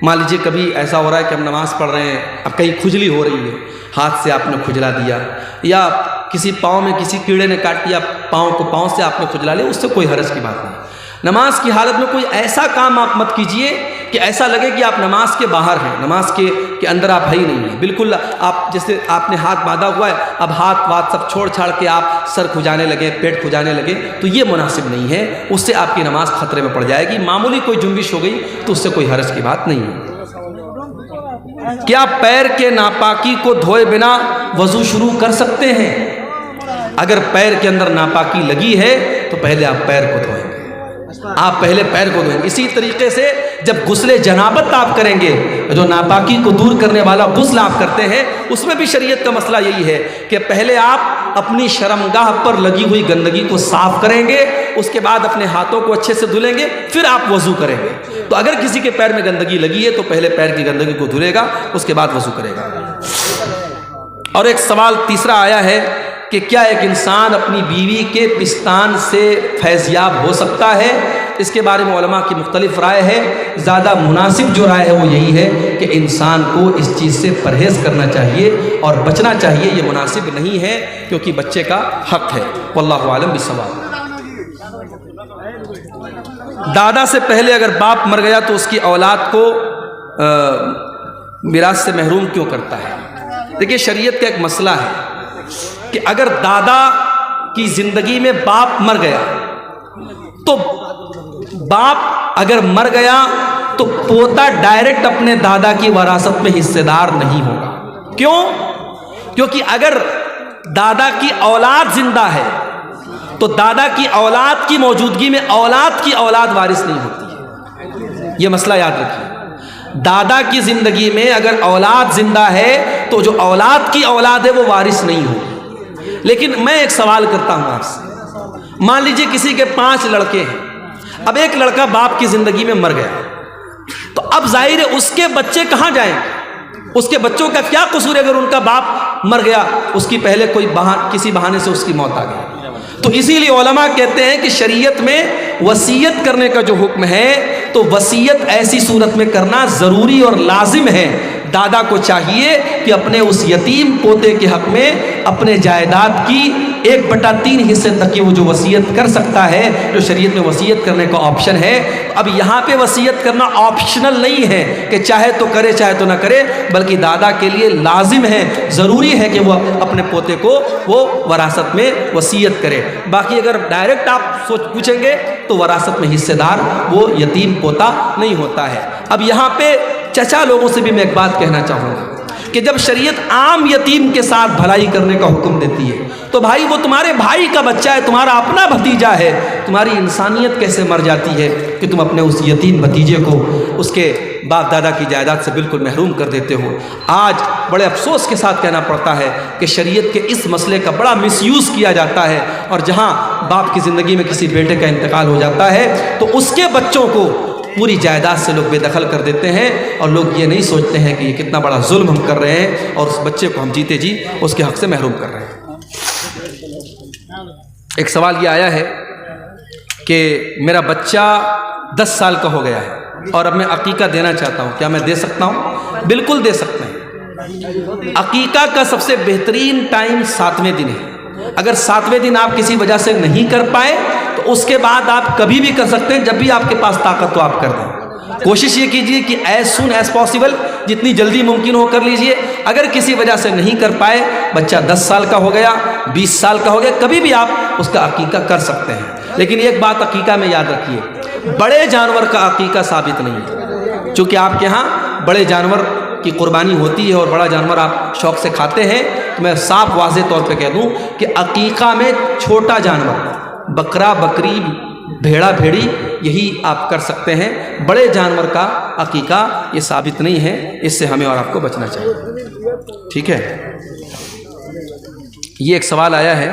مان لیجیے کبھی ایسا ہو رہا ہے کہ ہم نماز پڑھ رہے ہیں، اب کہیں کھجلی ہو رہی ہے، ہاتھ سے آپ نے کھجلا دیا، یا کسی پاؤں میں کسی کیڑے نے کاٹ دیا، پاؤں سے آپ نے کھجلا لیا، اس سے کوئی حرج کی بات نہیں. نماز کی حالت میں کوئی ایسا کام آپ مت کیجئے کہ ایسا لگے کہ آپ نماز کے باہر ہیں، نماز کے اندر آپ ہے ہی نہیں ہیں. بالکل آپ جیسے آپ نے ہاتھ باندھا ہوا ہے، اب ہاتھ سب چھوڑ چھاڑ کے آپ سر کھجانے لگے، پیٹ کھجانے لگے، تو یہ مناسب نہیں ہے، اس سے آپ کی نماز خطرے میں پڑ جائے گی. معمولی کوئی جنبش ہو گئی تو اس سے کوئی حرج کی بات نہیں ہے. کیا پیر کے ناپاکی کو دھوئے بنا وضو شروع کر سکتے ہیں؟ اگر پیر کے اندر ناپاکی لگی ہے تو پہلے آپ پیر کو دھوئیں گے، آپ پہلے پیر کو دھوئیں گے۔ اسی طریقے سے جب غسل جنابت آپ کریں گے، جو ناپاکی کو دور کرنے والا غسل آپ کرتے ہیں، اس میں بھی شریعت کا مسئلہ یہی ہے کہ پہلے آپ اپنی شرمگاہ پر لگی ہوئی گندگی کو صاف کریں گے، اس کے بعد اپنے ہاتھوں کو اچھے سے دھلیں گے، پھر آپ وضو کریں گے۔ تو اگر کسی کے پیر میں گندگی لگی ہے تو پہلے پیر کی گندگی کو دھلے گا، اس کے بعد وضو کرے گا۔ اور ایک سوال تیسرا آیا ہے کہ کیا ایک انسان اپنی بیوی کے پستان سے فیضیاب ہو سکتا ہے؟ اس کے بارے میں علماء کی مختلف رائے ہے۔ زیادہ مناسب جو رائے ہے وہ یہی ہے کہ انسان کو اس چیز سے پرہیز کرنا چاہیے اور بچنا چاہیے، یہ مناسب نہیں ہے کیونکہ بچے کا حق ہے۔ واللہ اعلم بالصواب۔ دادا سے پہلے اگر باپ مر گیا تو اس کی اولاد کو میراث سے محروم کیوں کرتا ہے؟ دیکھیے، شریعت کا ایک مسئلہ ہے کہ اگر دادا کی زندگی میں باپ مر گیا تو باپ اگر مر گیا تو پوتا ڈائریکٹ اپنے دادا کی وراثت میں حصے دار نہیں ہوگا۔ کیوں؟ کیونکہ اگر دادا کی اولاد زندہ ہے تو دادا کی اولاد کی موجودگی میں اولاد کی اولاد وارث نہیں ہوتی ہے۔ یہ مسئلہ یاد رکھیے، دادا کی زندگی میں اگر اولاد زندہ ہے تو جو اولاد کی اولاد ہے وہ وارث نہیں ہوگی۔ لیکن میں ایک سوال کرتا ہوں آپ سے، مان لیجئے کسی کے 5 لڑکے ہیں، اب ایک لڑکا باپ کی زندگی میں مر گیا تو اب ظاہر ہے اس کے بچے کہاں جائیں؟ اس کے بچوں کا کیا قصور ہے؟ اگر ان کا باپ مر گیا، اس کی پہلے کسی بہانے سے اس کی موت آ گئی، تو اسی لیے علماء کہتے ہیں کہ شریعت میں وصیت کرنے کا جو حکم ہے تو وصیت ایسی صورت میں کرنا ضروری اور لازم ہے۔ دادا کو چاہیے کہ اپنے اس یتیم پوتے کے حق میں اپنے جائیداد کی 1/3 حصے تک کی وہ جو وصیت کر سکتا ہے، جو شریعت میں وصیت کرنے کا آپشن ہے۔ اب یہاں پہ وصیت کرنا آپشنل نہیں ہے کہ چاہے تو کرے چاہے تو نہ کرے، بلکہ دادا کے لیے لازم ہے، ضروری ہے کہ وہ اپنے پوتے کو وہ وراثت میں وصیت کرے۔ باقی اگر ڈائریکٹ آپ پوچھیں گے تو وراثت میں حصے دار وہ یتیم پوتا نہیں ہوتا ہے۔ اب یہاں پہ چچا لوگوں سے بھی میں ایک بات کہنا چاہوں گا کہ جب شریعت عام یتیم کے ساتھ بھلائی کرنے کا حکم دیتی ہے تو بھائی وہ تمہارے بھائی کا بچہ ہے، تمہارا اپنا بھتیجا ہے، تمہاری انسانیت کیسے مر جاتی ہے کہ تم اپنے اس یتیم بھتیجے کو اس کے باپ دادا کی جائیداد سے بالکل محروم کر دیتے ہو۔ آج بڑے افسوس کے ساتھ کہنا پڑتا ہے کہ شریعت کے اس مسئلے کا بڑا مس یوز کیا جاتا ہے، اور جہاں باپ کی زندگی میں کسی بیٹے کا انتقال ہو جاتا ہے تو اس کے بچوں کو پوری جائیداد سے لوگ بے دخل کر دیتے ہیں، اور لوگ یہ نہیں سوچتے ہیں کہ یہ کتنا بڑا ظلم ہم کر رہے ہیں اور اس بچے کو ہم جیتے جی اس کے حق سے محروم کر رہے ہیں۔ ایک سوال یہ آیا ہے کہ میرا بچہ 10 سال کا ہو گیا ہے اور اب میں عقیقہ دینا چاہتا ہوں، کیا میں دے سکتا ہوں؟ بالکل دے سکتے ہیں۔ عقیقہ کا سب سے بہترین ٹائم 7ویں دن ہے۔ اگر 7ویں دن آپ کسی وجہ سے نہیں کر پائے تو اس کے بعد آپ کبھی بھی کر سکتے ہیں، جب بھی آپ کے پاس طاقت تو آپ کر دیں۔ کوشش یہ کیجیے کہ ایز سون ایز پاسبل، جتنی جلدی ممکن ہو کر لیجئے۔ اگر کسی وجہ سے نہیں کر پائے، بچہ 10 سال کا ہو گیا، 20 سال کا ہو گیا، کبھی بھی آپ اس کا عقیقہ کر سکتے ہیں۔ لیکن ایک بات عقیقہ میں یاد رکھیے، بڑے جانور کا عقیقہ ثابت نہیں ہے۔ چونکہ آپ کے ہاں بڑے جانور کی قربانی ہوتی ہے اور بڑا جانور آپ شوق سے کھاتے ہیں، تو میں صاف واضح طور پہ کہہ دوں کہ عقیقہ میں چھوٹا جانور، بکرا بکری بھیڑا بھیڑی، یہی آپ کر سکتے ہیں۔ بڑے جانور کا عقیقہ یہ ثابت نہیں ہے، اس سے ہمیں اور آپ کو بچنا چاہیے۔ ٹھیک ہے، یہ ایک سوال آیا ہے،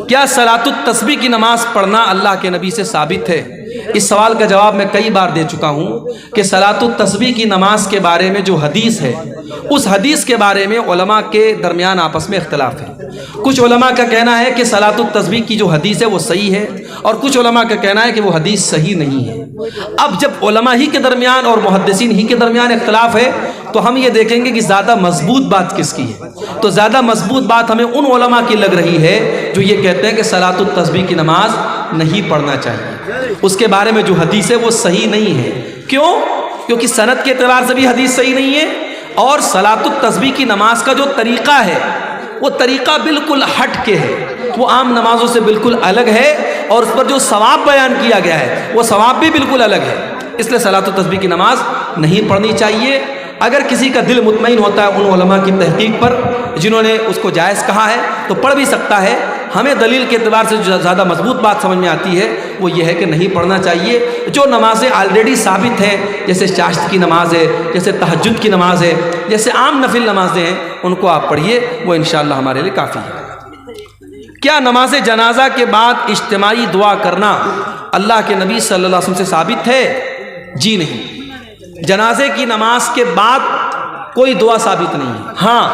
کیا صلاۃ التسبیح کی نماز پڑھنا اللہ کے نبی سے ثابت ہے؟ اس سوال کا جواب میں کئی بار دے چکا ہوں کہ صلاۃ التسبیح کی نماز کے بارے میں جو حدیث ہے، اس حدیث کے بارے میں علماء کے درمیان آپس میں اختلاف ہے۔ کچھ علماء کا کہنا ہے کہ صلاۃ التسبیح کی جو حدیث ہے وہ صحیح ہے، اور کچھ علماء کا کہنا ہے کہ وہ حدیث صحیح نہیں ہے۔ اب جب علماء ہی کے درمیان اور محدثین ہی کے درمیان اختلاف ہے تو ہم یہ دیکھیں گے کہ زیادہ مضبوط بات کس کی ہے۔ تو زیادہ مضبوط بات ہمیں ان علماء کی لگ رہی ہے جو یہ کہتے ہیں کہ صلاۃ التسبیح کی نماز نہیں پڑھنا چاہیے، اس کے بارے میں جو حدیث ہے وہ صحیح نہیں ہے۔ کیوں؟ کیونکہ سند کے اعتبار سے بھی حدیث صحیح نہیں ہے، اور صلاۃ التسبیح کی نماز کا جو طریقہ ہے وہ طریقہ بالکل ہٹ کے ہے، وہ عام نمازوں سے بالکل الگ ہے، اور اس پر جو ثواب بیان کیا گیا ہے وہ ثواب بھی بالکل الگ ہے۔ اس لیے صلاۃ التسبیح کی نماز نہیں پڑھنی چاہیے۔ اگر کسی کا دل مطمئن ہوتا ہے ان علماء کی تحقیق پر جنہوں نے اس کو جائز کہا ہے تو پڑھ بھی سکتا ہے. ہمیں دلیل کے اعتبار سے جو زیادہ مضبوط بات سمجھ میں آتی ہے وہ یہ ہے کہ نہیں پڑھنا چاہیے. جو نمازیں آلریڈی ثابت ہیں جیسے چاشت کی نماز ہے, جیسے تہجد کی نماز ہے, جیسے عام نفل نمازیں ہیں, ان کو آپ پڑھیے, وہ انشاءاللہ ہمارے لیے کافی ہے. کیا نماز جنازہ کے بعد اجتماعی دعا کرنا اللہ کے نبی صلی اللہ علیہ وسلم سے ثابت ہے؟ جی نہیں. جنازے کی نماز کے بعد کوئی دعا ثابت نہیں ہے. ہاں,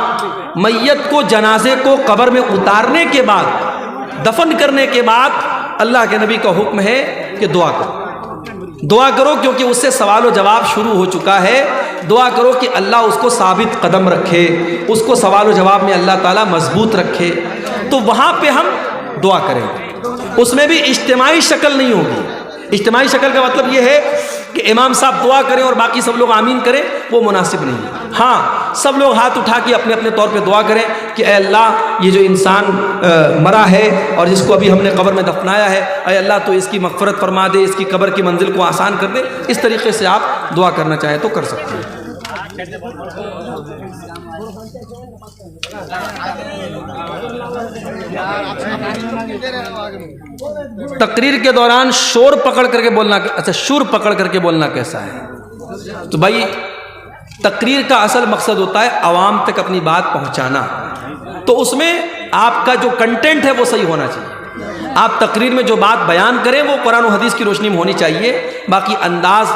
میت کو جنازے کو قبر میں اتارنے کے بعد, دفن کرنے کے بعد اللہ کے نبی کا حکم ہے کہ دعا کرو, دعا کرو, کیونکہ اس سے سوال و جواب شروع ہو چکا ہے. دعا کرو کہ اللہ اس کو ثابت قدم رکھے, اس کو سوال و جواب میں اللہ تعالیٰ مضبوط رکھے. تو وہاں پہ ہم دعا کریں, اس میں بھی اجتماعی شکل نہیں ہوگی. اجتماعی شکل کا مطلب یہ ہے کہ امام صاحب دعا کریں اور باقی سب لوگ آمین کریں, وہ مناسب نہیں ہے. ہاں, سب لوگ ہاتھ اٹھا کے اپنے اپنے طور پہ دعا کریں کہ اے اللہ یہ جو انسان مرا ہے اور جس کو ابھی ہم نے قبر میں دفنایا ہے, اے اللہ تو اس کی مغفرت فرما دے, اس کی قبر کی منزل کو آسان کر دے. اس طریقے سے آپ دعا کرنا چاہیں تو کر سکتے ہیں. تقریر کے دوران شور پکڑ کر کے بولنا, اچھا شور پکڑ کر کے بولنا کیسا ہے؟ تو بھائی تقریر کا اصل مقصد ہوتا ہے عوام تک اپنی بات پہنچانا. تو اس میں آپ کا جو کنٹینٹ ہے وہ صحیح ہونا چاہیے. آپ تقریر میں جو بات بیان کریں وہ قرآن و حدیث کی روشنی میں ہونی چاہیے. باقی انداز,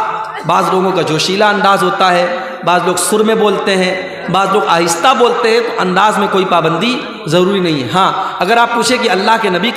بعض لوگوں کا جوشیلا انداز ہوتا ہے, بعض لوگ سر میں بولتے ہیں, بعض لوگ آہستہ بولتے ہیں, تو انداز میں کوئی پابندی ضروری نہیں ہے. ہاں, اگر آپ پوچھیں کہ اللہ کے نبی کا